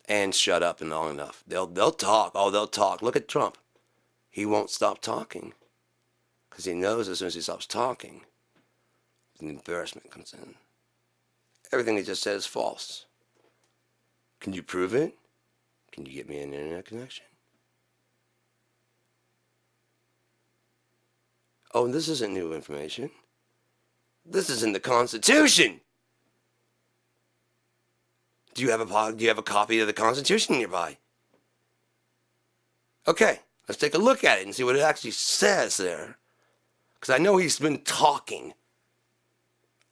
And shut up and long enough. They'll talk. Oh, they'll talk. Look at Trump. He won't stop talking. Because he knows as soon as he stops talking, the embarrassment comes in. Everything he just said is false. Can you prove it? Can you get me an internet connection? Oh, and this isn't new information. This is in the Constitution. Do you have a copy of the Constitution nearby? Okay, let's take a look at it and see what it actually says there. Because I know he's been talking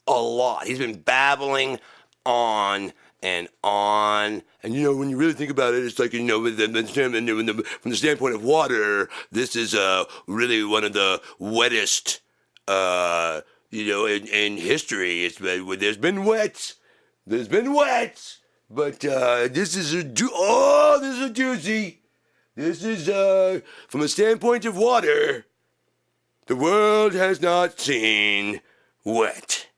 a lot. He's been babbling on and on. And when you really think about it, it's like, from the standpoint of water, this is really one of the wettest, in history. There's been wet. But this is a doozy. This is, from a standpoint of water, the world has not seen wet.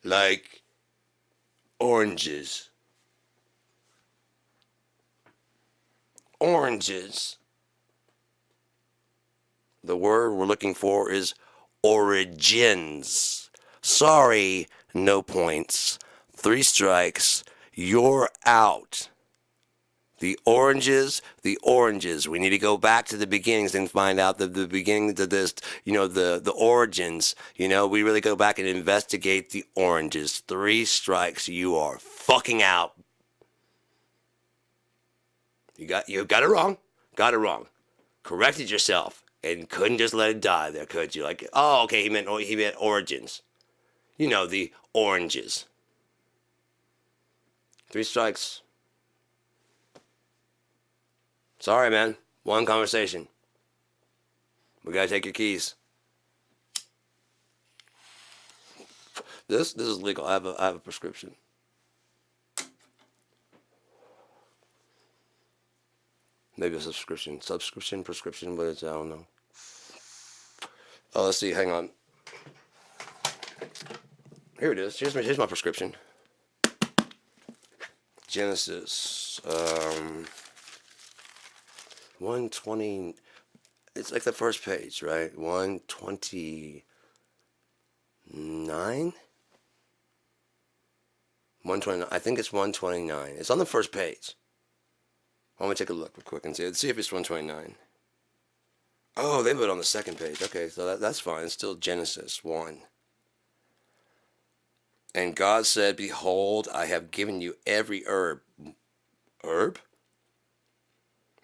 Like oranges. Oranges. The word we're looking for is origins. Sorry, no points. 3 strikes. You're out. The oranges. We need to go back to the beginnings and find out the beginnings of this, the origins. We really go back and investigate the oranges. 3 strikes, you are fucking out. You got it wrong. Corrected yourself and couldn't just let it die there, could you? Like, oh, okay, he meant origins. The oranges. 3 strikes. Sorry, man. One conversation. We gotta take your keys. This is legal. I have a prescription. Maybe a prescription, but I don't know. Oh, let's see. Hang on. Here it is. Here's my prescription. Genesis. 120. It's like the first page, right? 129. 129. I think it's 129. It's on the first page. Let me take a look real quick and see if it's 129. Oh, they put it on the second page. Okay, so that's fine. It's still Genesis 1. And God said, behold, I have given you every herb. Herb?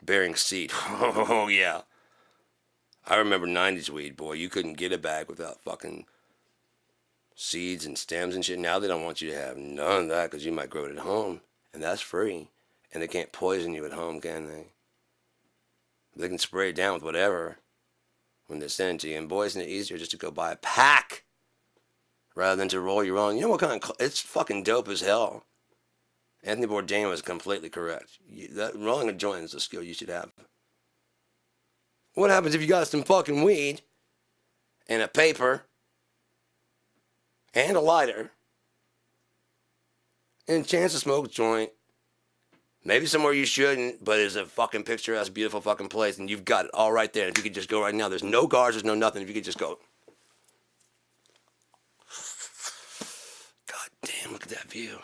Bearing seed. Oh, yeah. I remember 90s weed, boy. You couldn't get a bag without fucking seeds and stems and shit. Now they don't want you to have none of that because you might grow it at home. And that's free. And they can't poison you at home, can they? They can spray it down with whatever when they send it to you. And boy, isn't it easier just to go buy a pack rather than to roll your own. You know what kind of... It's fucking dope as hell. Anthony Bourdain was completely correct. Rolling a joint is a skill you should have. What happens if you got some fucking weed and a paper and a lighter, and a chance to smoke a joint. Maybe somewhere you shouldn't, but it's a fucking picturesque, beautiful fucking place, and you've got it all right there. If you could just go right now, there's no guards, there's no nothing. If you could just go, God damn, look at that view.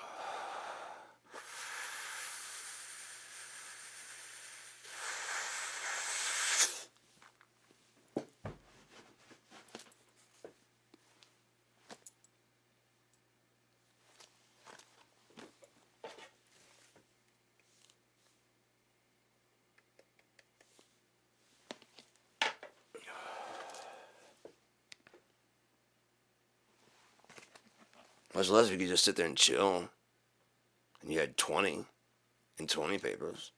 Much less if you could just sit there and chill, and you had 20 and 20 papers,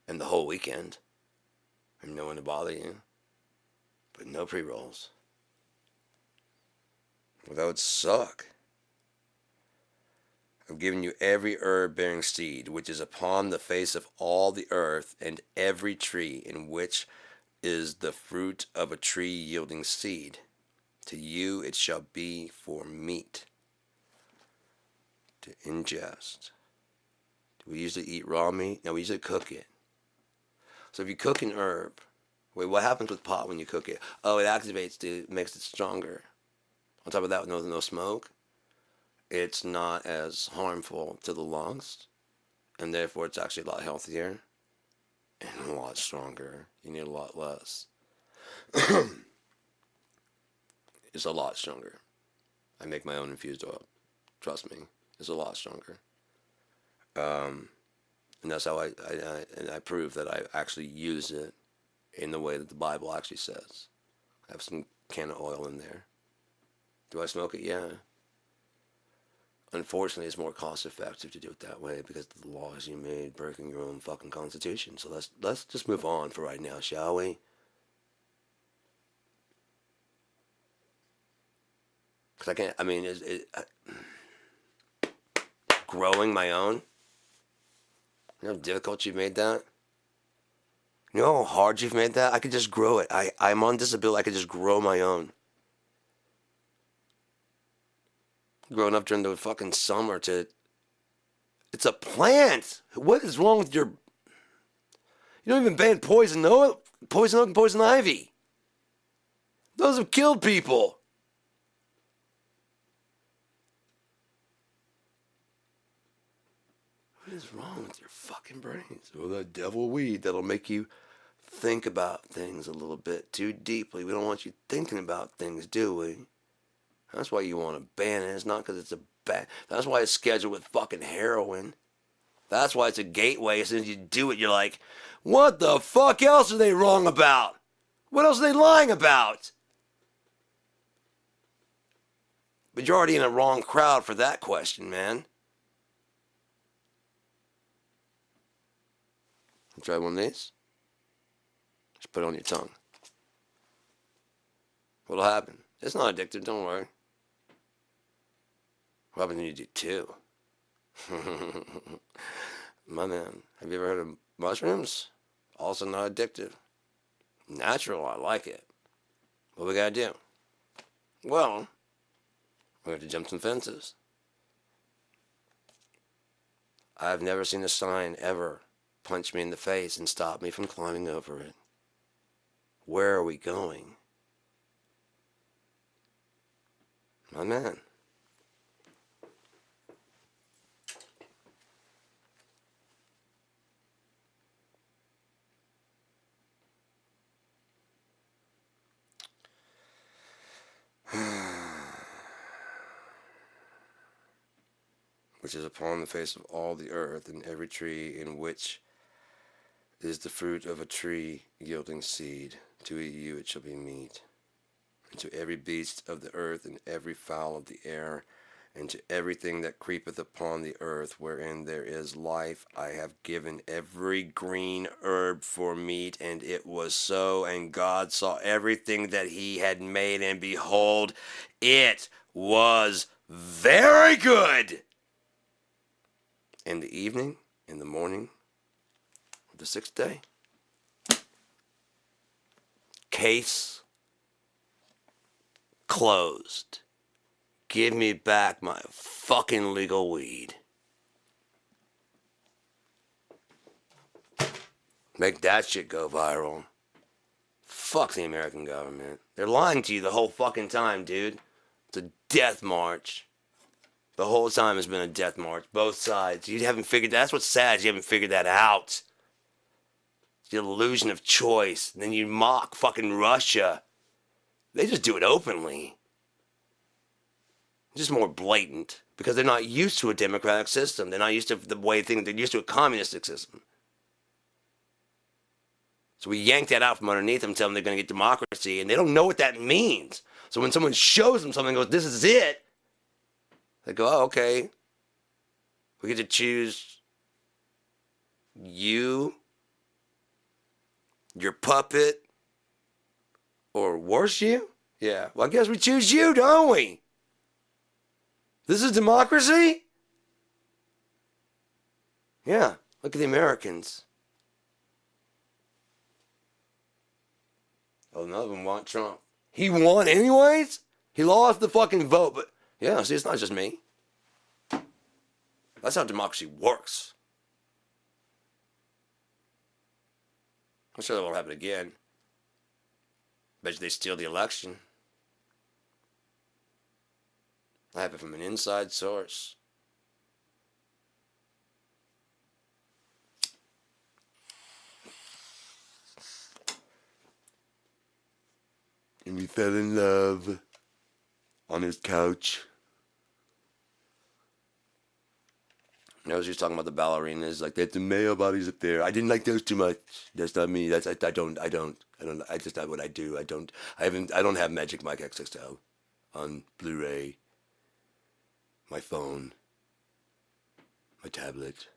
and the whole weekend, and no one to bother you, but no pre-rolls. Well, that would suck. I've given you every herb-bearing seed which is upon the face of all the earth, and every tree in which is the fruit of a tree yielding seed. To you it shall be for meat, to ingest. Do we usually eat raw meat? No, we usually cook it. So if you cook an herb, wait, what happens with pot when you cook it? Oh, it activates it, makes it stronger. On top of that, with no smoke, it's not as harmful to the lungs, and therefore it's actually a lot healthier and a lot stronger. You need a lot less. It's a lot stronger. I make my own infused oil. Trust me, it's a lot stronger. And that's how I prove that I actually use it in the way that the Bible actually says. I have some can of oil in there. Do I smoke it? Yeah. Unfortunately, it's more cost effective to do it that way because of the laws you made breaking your own fucking constitution. So let's just move on for right now, shall we? Because I can't, I mean, growing my own, you know how difficult you've made that? You know how hard you've made that? I could just grow it. I'm on disability. I could just grow my own. Growing up during the fucking summer to... It's a plant! What is wrong with your... You don't even ban poison oak and poison ivy. Those have killed people. What is wrong with your fucking brains? Well, that devil weed that'll make you think about things a little bit too deeply. We don't want you thinking about things, do we? That's why you want to ban it. It's not because it's a bad... That's why it's scheduled with fucking heroin. That's why it's a gateway. As soon as you do it, you're like, what the fuck else are they wrong about? What else are they lying about? But you're already in a wrong crowd for that question, man. Try one of these. Just put it on your tongue. What'll happen? It's not addictive, don't worry. What happens when you do two? My man, have you ever heard of mushrooms? Also not addictive. Natural, I like it. What we gotta do? Well, we have to jump some fences. I've never seen a sign ever punch me in the face and stop me from climbing over it. Where are we going? My man. Which is upon the face of all the earth, and every tree in which is the fruit of a tree yielding seed. To you it shall be meat. And to every beast of the earth, and every fowl of the air, and to everything that creepeth upon the earth, wherein there is life, I have given every green herb for meat. And it was so. And God saw everything that he had made, and behold, it was very good. In the evening, in the morning, the sixth day, case closed. Give me back my fucking legal weed. Make that shit go viral. Fuck the American government. They're lying to you the whole fucking time, dude. It's a death march. The whole time has been a death march. Both sides. You haven't figured that. That's what's sad. You haven't figured that out. It's the illusion of choice. And then you mock fucking Russia. They just do it openly. It's just more blatant. Because they're not used to a democratic system. They're not used to the way things. They're used to a communistic system. So we yank that out from underneath them, tell them they're going to get democracy, and they don't know what that means. So when someone shows them something and goes, this is it, they go, oh, okay. We get to choose you, your puppet, or worse you? Yeah, well, I guess we choose you, don't we? This is democracy? Yeah, look at the Americans. Oh, none of them want Trump. He won anyways? He lost the fucking vote, but yeah, see, it's not just me. That's how democracy works. I'm sure that won't happen again. Bet you they steal the election. I have it from an inside source. And we fell in love on his couch. I was just talking about the ballerinas, like that's the male bodies up there. I didn't like those too much. That's not me. I don't. I just not what I do. I don't have Magic Mike XXL on Blu-ray. My phone, my tablet,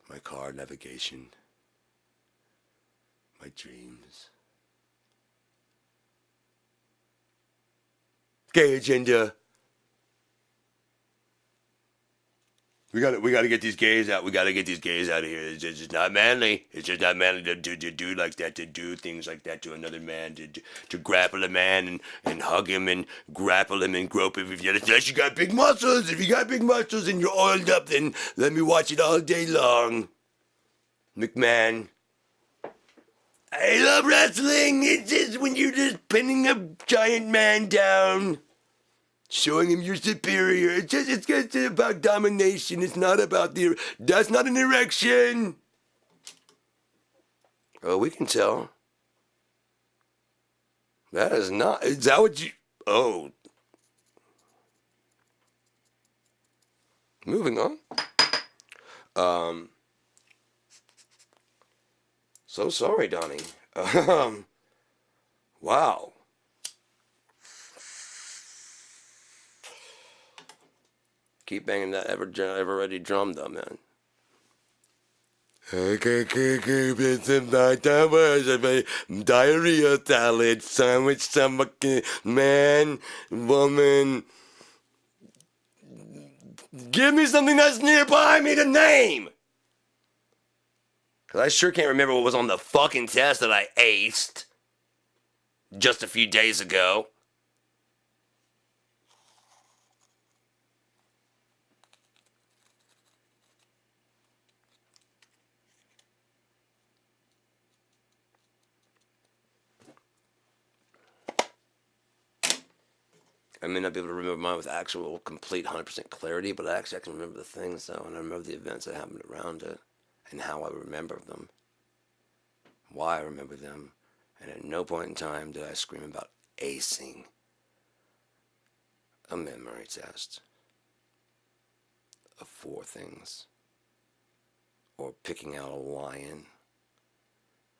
my car navigation, my dreams. Gay agenda. We gotta get these gays out. We gotta get these gays out of here. It's just not manly. It's just not manly to do like that, to do things like that to another man, to grapple a man and hug him and grapple him and grope him. Unless you got big muscles. If you got big muscles and you're oiled up, then let me watch it all day long. McMahon. I love wrestling. It's just when you're just pinning a giant man down. Showing him you're superior. It's just about domination. It's not about that's not an erection. Oh, we can tell. That is not. Is that what you? Oh. Moving on. So sorry, Donnie. Wow. Keep banging that ever ready drum though, man. Diarrhea salad sandwich, some man, woman. Give me something that's nearby me to name. Cause I sure can't remember what was on the fucking test that I aced just a few days ago. I may not be able to remember mine with actual, complete, 100% clarity, but I can remember the things, though, and I remember the events that happened around it, and how I remember them, why I remember them, and at no point in time did I scream about acing a memory test of 4 things, or picking out a lion,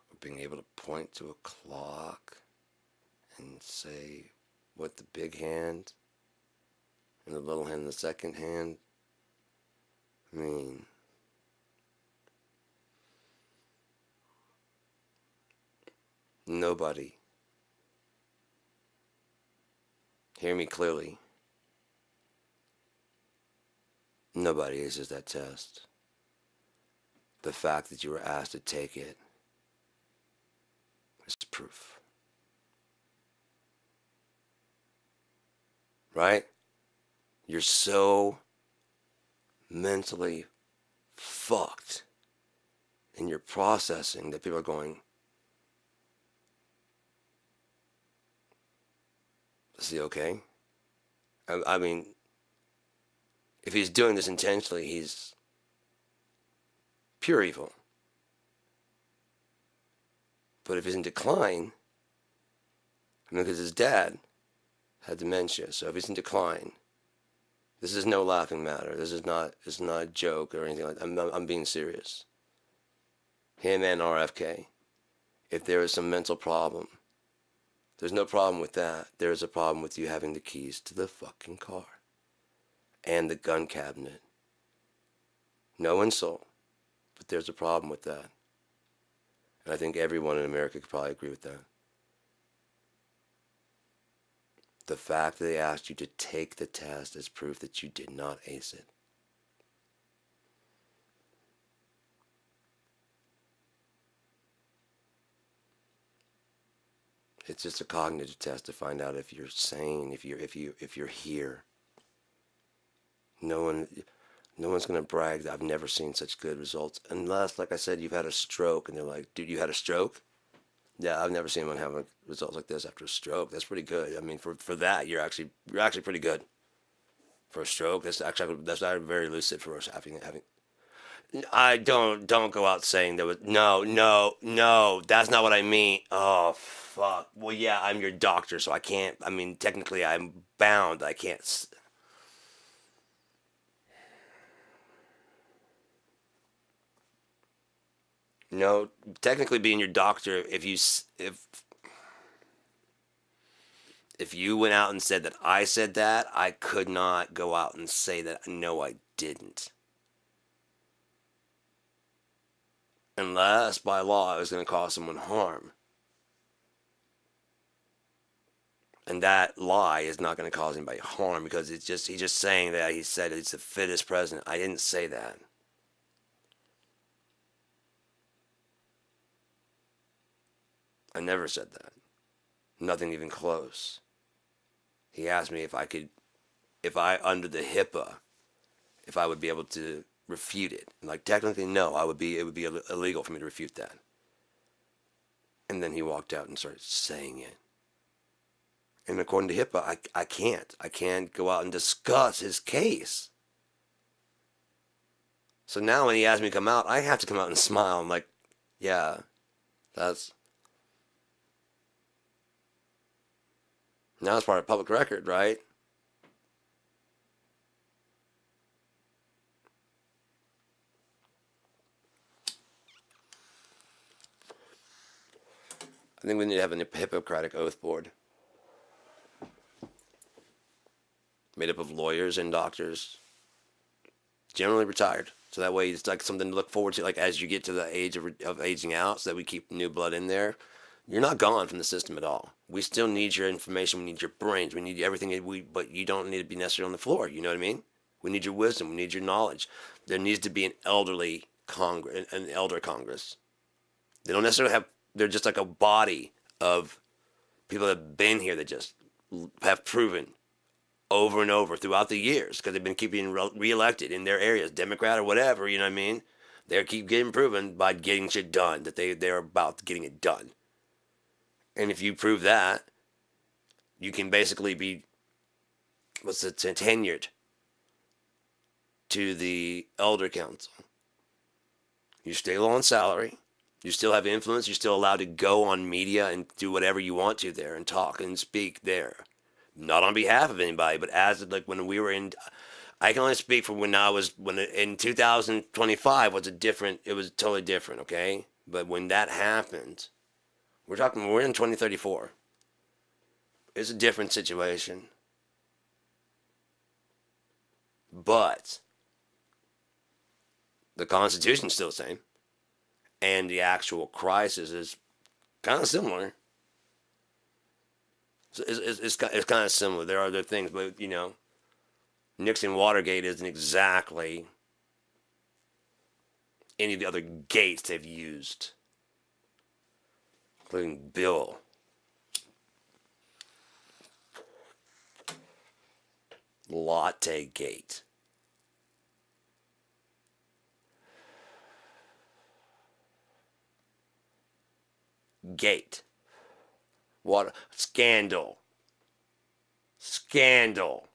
or being able to point to a clock and say what the big hand and the little hand in the second hand mean. Nobody, hear me clearly, nobody aces that test. The fact that you were asked to take it is proof. right? You're so mentally fucked in your processing that people are going, is he okay? I mean, if he's doing this intentionally, he's pure evil. But if he's in decline, I mean, because his dad had dementia, so if he's in decline, this is no laughing matter. This is not. It's not a joke or anything like that. I'm being serious. Him and RFK. If there is some mental problem, there's no problem with that. There is a problem with you having the keys to the fucking car and the gun cabinet. No insult, but there's a problem with that. And I think everyone in America could probably agree with that. The fact that they asked you to take the test is proof that you did not ace it. It's just a cognitive test to find out if you're sane, if you're here. No one's gonna brag that I've never seen such good results unless, like I said, you've had a stroke and they're like, dude, you had a stroke? Yeah, I've never seen anyone have results like this after a stroke. That's pretty good. I mean, for that, you're actually pretty good. For a stroke, that's very lucid for us having. I don't go out saying there was no. That's not what I mean. Oh fuck. Well, yeah, I'm your doctor, so I can't. I mean, technically, I'm bound. I can't. No, technically, being your doctor, if you went out and said that I said that, I could not go out and say that. No, I didn't. Unless by law I was going to cause someone harm. And that lie is not going to cause anybody harm because he's just saying that he said he's the fittest president. I didn't say that. I never said that. Nothing even close. He asked me if I under the HIPAA, if I would be able to refute it. And like technically, no, it would be illegal for me to refute that. And then he walked out and started saying it. And according to HIPAA, I can't go out and discuss his case. So now when he asks me to come out, I have to come out and smile. I'm like, yeah, that's now it's part of public record, right? I think we need to have a Hippocratic Oath board made up of lawyers and doctors, generally retired. So that way it's like something to look forward to, like as you get to the age of aging out, so that we keep new blood in there. You're not gone from the system at all. We still need your information. We need your brains. We need everything. But you don't need to be necessarily on the floor. You know what I mean? We need your wisdom. We need your knowledge. There needs to be an elder Congress. They don't necessarily have. They're just like a body of people that have been here that just have proven over and over throughout the years because they've been keeping reelected in their areas, Democrat or whatever. You know what I mean? They keep getting proven by getting shit done, that they're about getting it done. And if you prove that, you can basically be tenured to the elder council. You stay low on salary. You still have influence. You're still allowed to go on media and do whatever you want to there and talk and speak there. Not on behalf of anybody, but as like when we were in, I can only speak for when in 2025 it was totally different, okay? But when that happened, we're in 2034. It's a different situation. But the Constitution's still the same. And the actual crisis is kind of similar. It's kind of similar. There are other things, but Nixon Watergate isn't exactly any of the other gates they've used, including Bill. Latte Gate. Gate. What? Scandal. Scandal.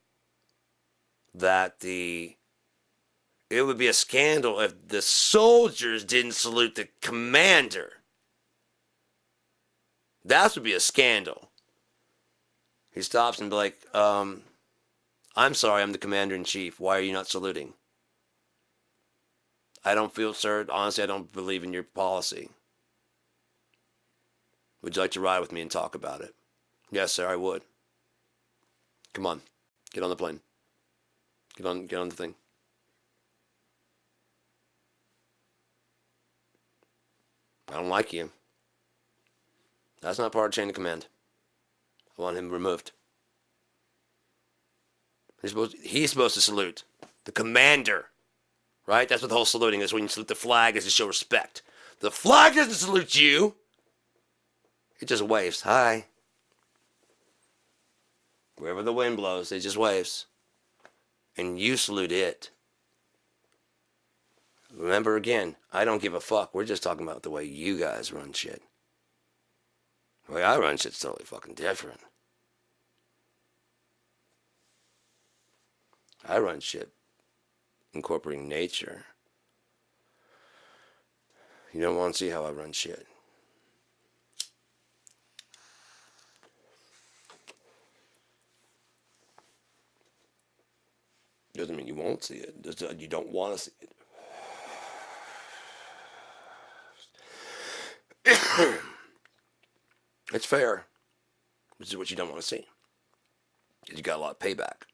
That the. It would be a scandal if the soldiers didn't salute the commander. That would be a scandal. He stops and be like, I'm sorry, I'm the commander in chief. Why are you not saluting? I don't feel, sir. Honestly, I don't believe in your policy. Would you like to ride with me and talk about it? Yes, sir, I would. Come on. Get on the plane. Get on the thing. I don't like you. That's not part of chain of command. I want him removed. He's supposed to salute the commander, right? That's what the whole saluting is. When you salute the flag, is to show respect. The flag doesn't salute you. It just waves. Hi. Wherever the wind blows, it just waves. And you salute it. Remember again, I don't give a fuck. We're just talking about the way you guys run shit. The way I run shit's totally fucking different. I run shit incorporating nature. You don't want to see how I run shit. Doesn't mean you won't see it. You don't want to see it. It's fair. This is what you don't want to see. Because you got a lot of payback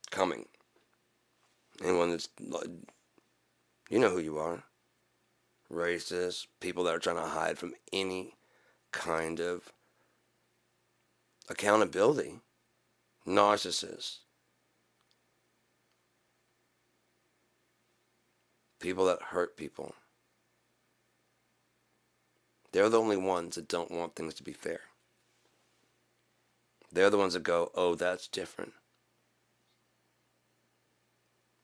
coming. Anyone that's, you know who you are. Racist, people that are trying to hide from any kind of accountability. Narcissists. People that hurt people. They're the only ones that don't want things to be fair. They're the ones that go, oh, that's different.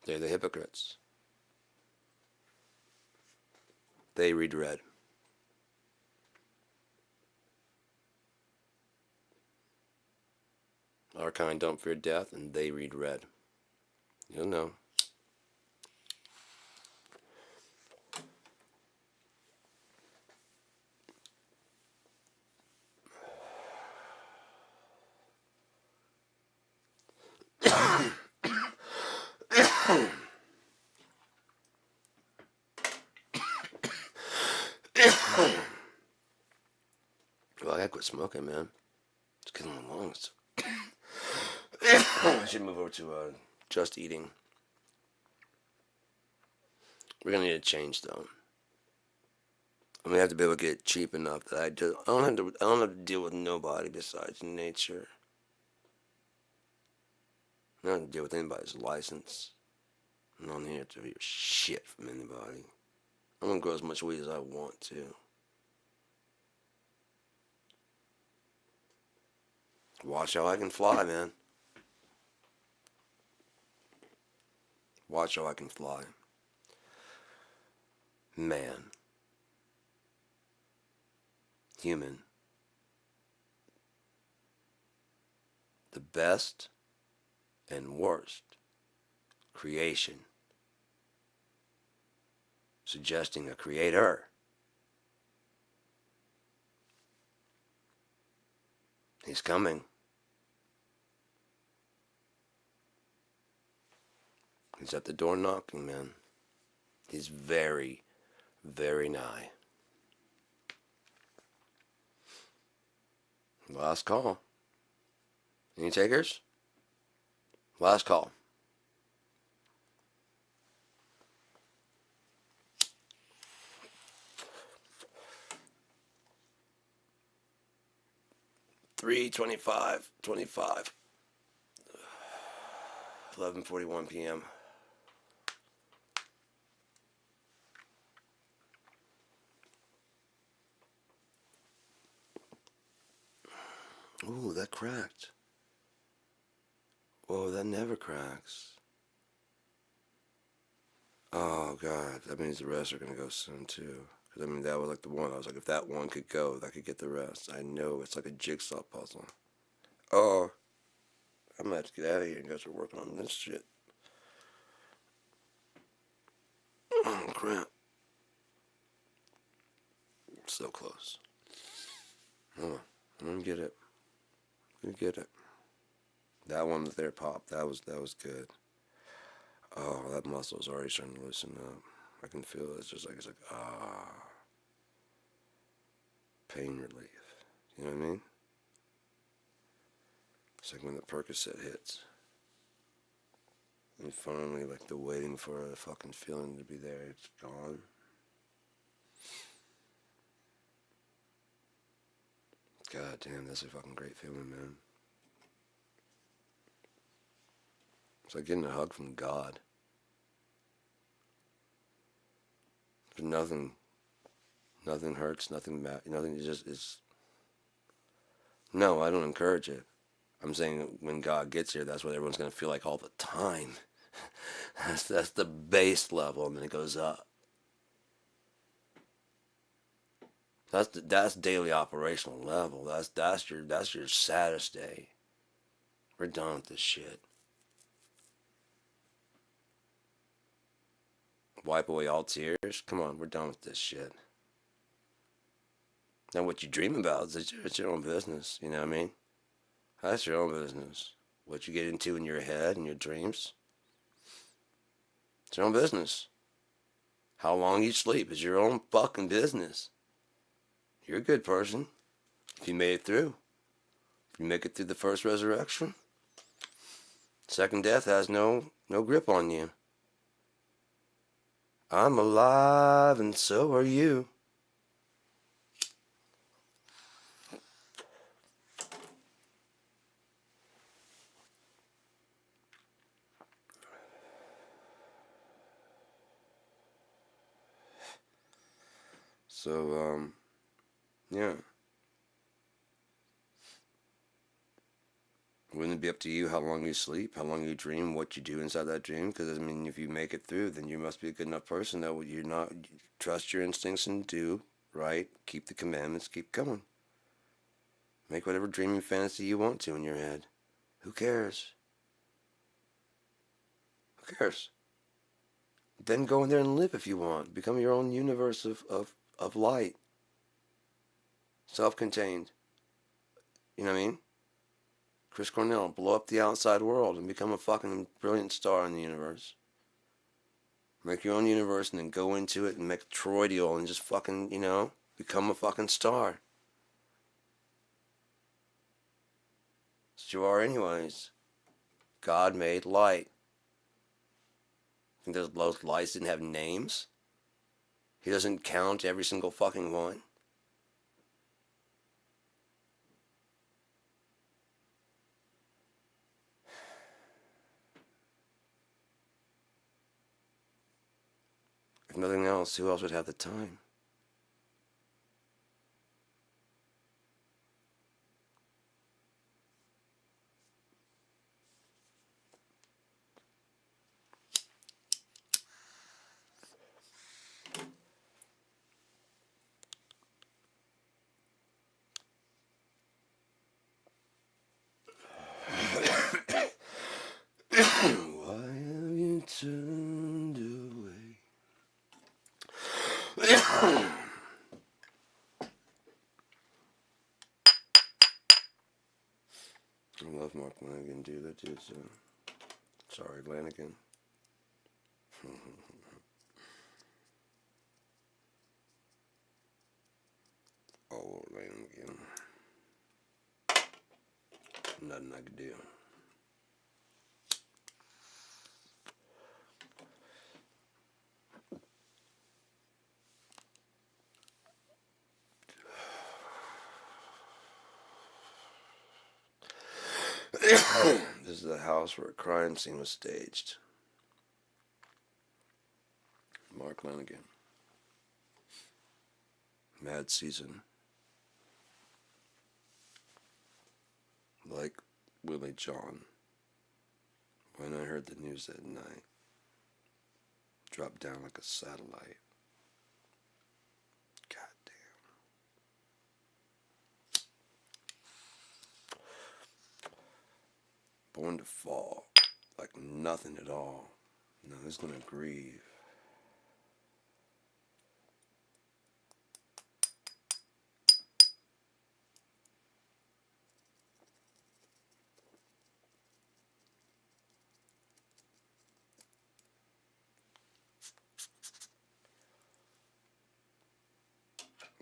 They're the hypocrites. They read red. Our kind don't fear death, and they read red. You'll know. Well, I gotta quit smoking, man. It's killing my lungs. I should move over to just eating. We're gonna need a change, though. I'm gonna have to be able to get cheap enough that I don't have to deal with nobody besides nature. I don't have to deal with anybody's license. I don't have to hear shit from anybody. I'm gonna grow as much weed as I want to. Watch how I can fly, man. Watch how I can fly. Man. Human. The best and worst creation. Suggesting a creator. He's coming. He's at the door knocking, man. He's very, very nigh. Last call. Any takers? Last call. $3:25, 11:41 p.m. Ooh, that cracked. Whoa, that never cracks. Oh, God. That means the rest are going to go soon, too. Because, I mean, that was like the one. I was like, if that one could go, that could get the rest. I know. It's like a jigsaw puzzle. Oh, I'm going to have to get out of here and go start working on this shit. Oh, crap. So close. Hold on. I'm going to get it. I'm going to get it. That one there popped. That was good. Oh, that muscle's already starting to loosen up. I can feel it. It's like, pain relief. You know what I mean? It's like when the Percocet hits. And finally, like the waiting for a fucking feeling to be there, it's gone. God damn, that's a fucking great feeling, man. It's like getting a hug from God. But nothing hurts, nothing is. No, I don't encourage it. I'm saying when God gets here, that's what everyone's gonna feel like all the time. That's the base level, and then it goes up. That's daily operational level. That's your saddest day. We're done with this shit. Wipe away all tears. Come on, we're done with this shit. Now, what you dream about is it's your own business. You know what I mean? That's your own business. What you get into in your head and your dreams, it's your own business. How long you sleep is your own fucking business. You're a good person if you made it through. If you make it through the first resurrection, second death has no grip on you. I'm alive and so are you. So, yeah. Wouldn't it be up to you how long you sleep, how long you dream, what you do inside that dream? Because, I mean, if you make it through, then you must be a good enough person that you're not, trust your instincts and do right, keep the commandments, keep going. Make whatever dreaming fantasy you want to in your head. Who cares? Who cares? Then go in there and live if you want. Become your own universe of light. Self-contained. You know what I mean? Chris Cornell, blow up the outside world and become a fucking brilliant star in the universe. Make your own universe and then go into it and make a toroidal and just fucking, become a fucking star. That's what you are anyways. God made light. Think those lights didn't have names? He doesn't count every single fucking one? If nothing else, who else would have the time? Why have you turned away? I love Mark Lanigan, dude. That dude's sorry, Lanigan. Oh, Lanigan. Nothing I could do. This is the house where a crime scene was staged. Mark Lanigan. Mad Season. Like Willie John. when I heard the news that night. Dropped down like a satellite. God damn. Born to fall. Like nothing at all. No, he's gonna grieve.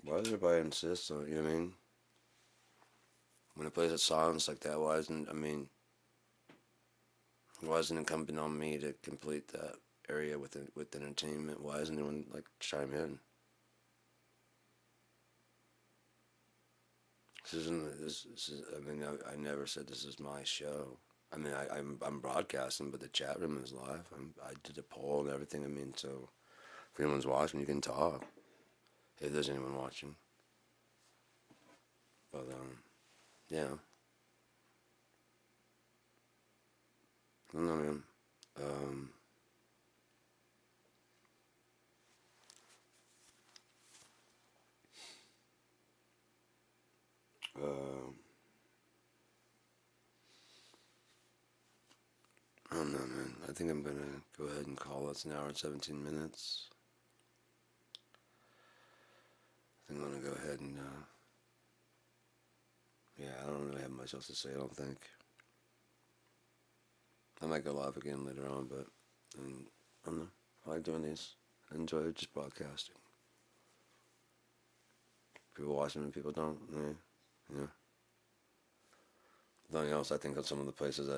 Why does everybody insist on it? You know what I mean? When it plays a silence like that, why isn't it incumbent on me to complete that area with entertainment? Why doesn't anyone like chime in? This is. I mean, I never said this is my show. I mean, I'm broadcasting, but the chat room is live. I did a poll and everything. I mean, so if anyone's watching, you can talk. If there's anyone watching. But yeah. I don't know, man. I don't know, man. I think I'm gonna go ahead and call it. It's an hour and 17 minutes. I think I'm gonna go ahead and, yeah, I don't really have much else to say, I don't think. I might go live again later on, but, I don't know. I like doing these. I enjoy just broadcasting. People watching and people don't, yeah. Nothing else, I think on some of the places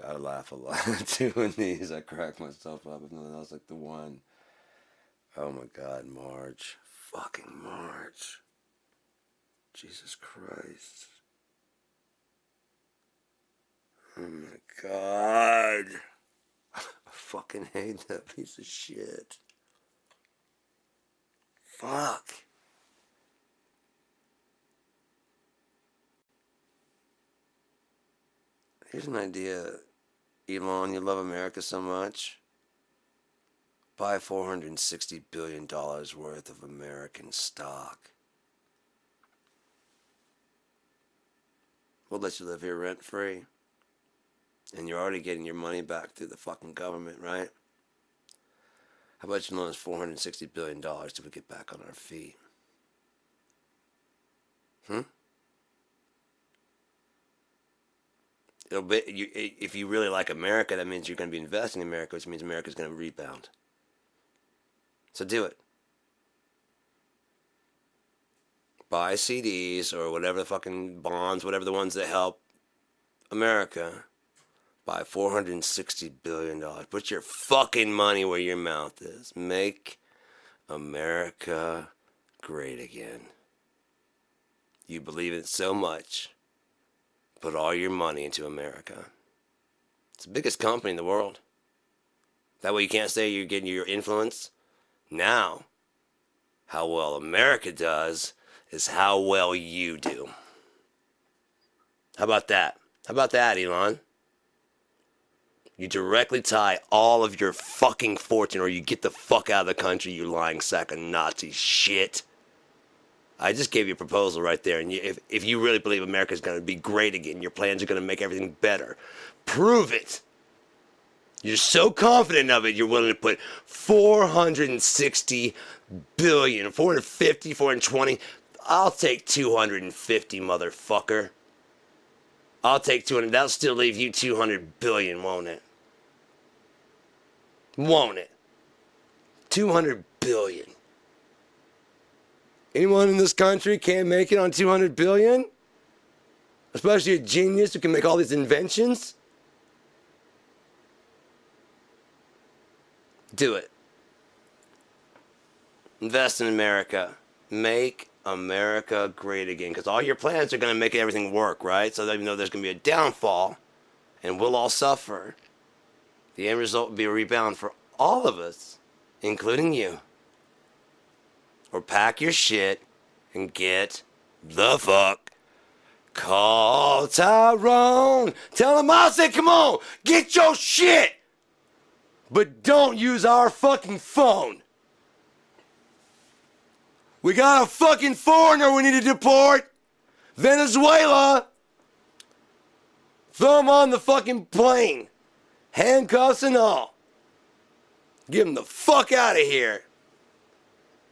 I laugh a lot doing these. I crack myself up. If nothing else, like the one, oh my God, Marge. Fucking Marge. Jesus Christ. Oh my God. I fucking hate that piece of shit. Fuck. Here's an idea. Elon, you love America so much. Buy $460 billion worth of American stock. We'll let you live here rent free. And you're already getting your money back through the fucking government, right? How about you loan us $460 billion till we get back on our feet? If you really like America, that means you're going to be investing in America, which means America's going to rebound. So do it. Buy CDs or whatever the fucking bonds, whatever the ones that help America. Buy $460 billion. Put your fucking money where your mouth is. Make America great again. You believe it so much. Put all your money into America. It's the biggest company in the world. That way you can't say you're getting your influence. Now, how well America does is how well you do. How about that? How about that, Elon? You directly tie all of your fucking fortune, or you get the fuck out of the country, you lying sack of Nazi shit. I just gave you a proposal right there, and if you really believe America's going to be great again, your plans are going to make everything better. Prove it. You're so confident of it, you're willing to put 460 billion, 450, 420. I'll take 250, motherfucker. I'll take 200. That'll still leave you 200 billion, won't it? Won't it? 200 billion. Anyone in this country can't make it on 200 billion? Especially a genius who can make all these inventions? Do it. Invest in America. Make America great again. Because all your plans are going to make everything work, right? So even though there's going to be a downfall, and we'll all suffer, the end result will be a rebound for all of us, including you. Or pack your shit and get the fuck caught Tell Tyrone. Tell him I said, come on, get your shit. But don't use our fucking phone. We got a fucking foreigner we need to deport. Venezuela. Throw him on the fucking plane. Handcuffs and all. Get him the fuck out of here.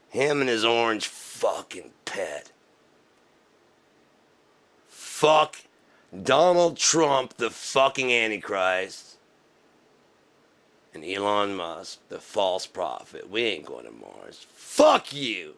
Him and his orange fucking pet. Fuck Donald Trump, the fucking Antichrist. And Elon Musk, the false prophet. We ain't going to Mars. Fuck you.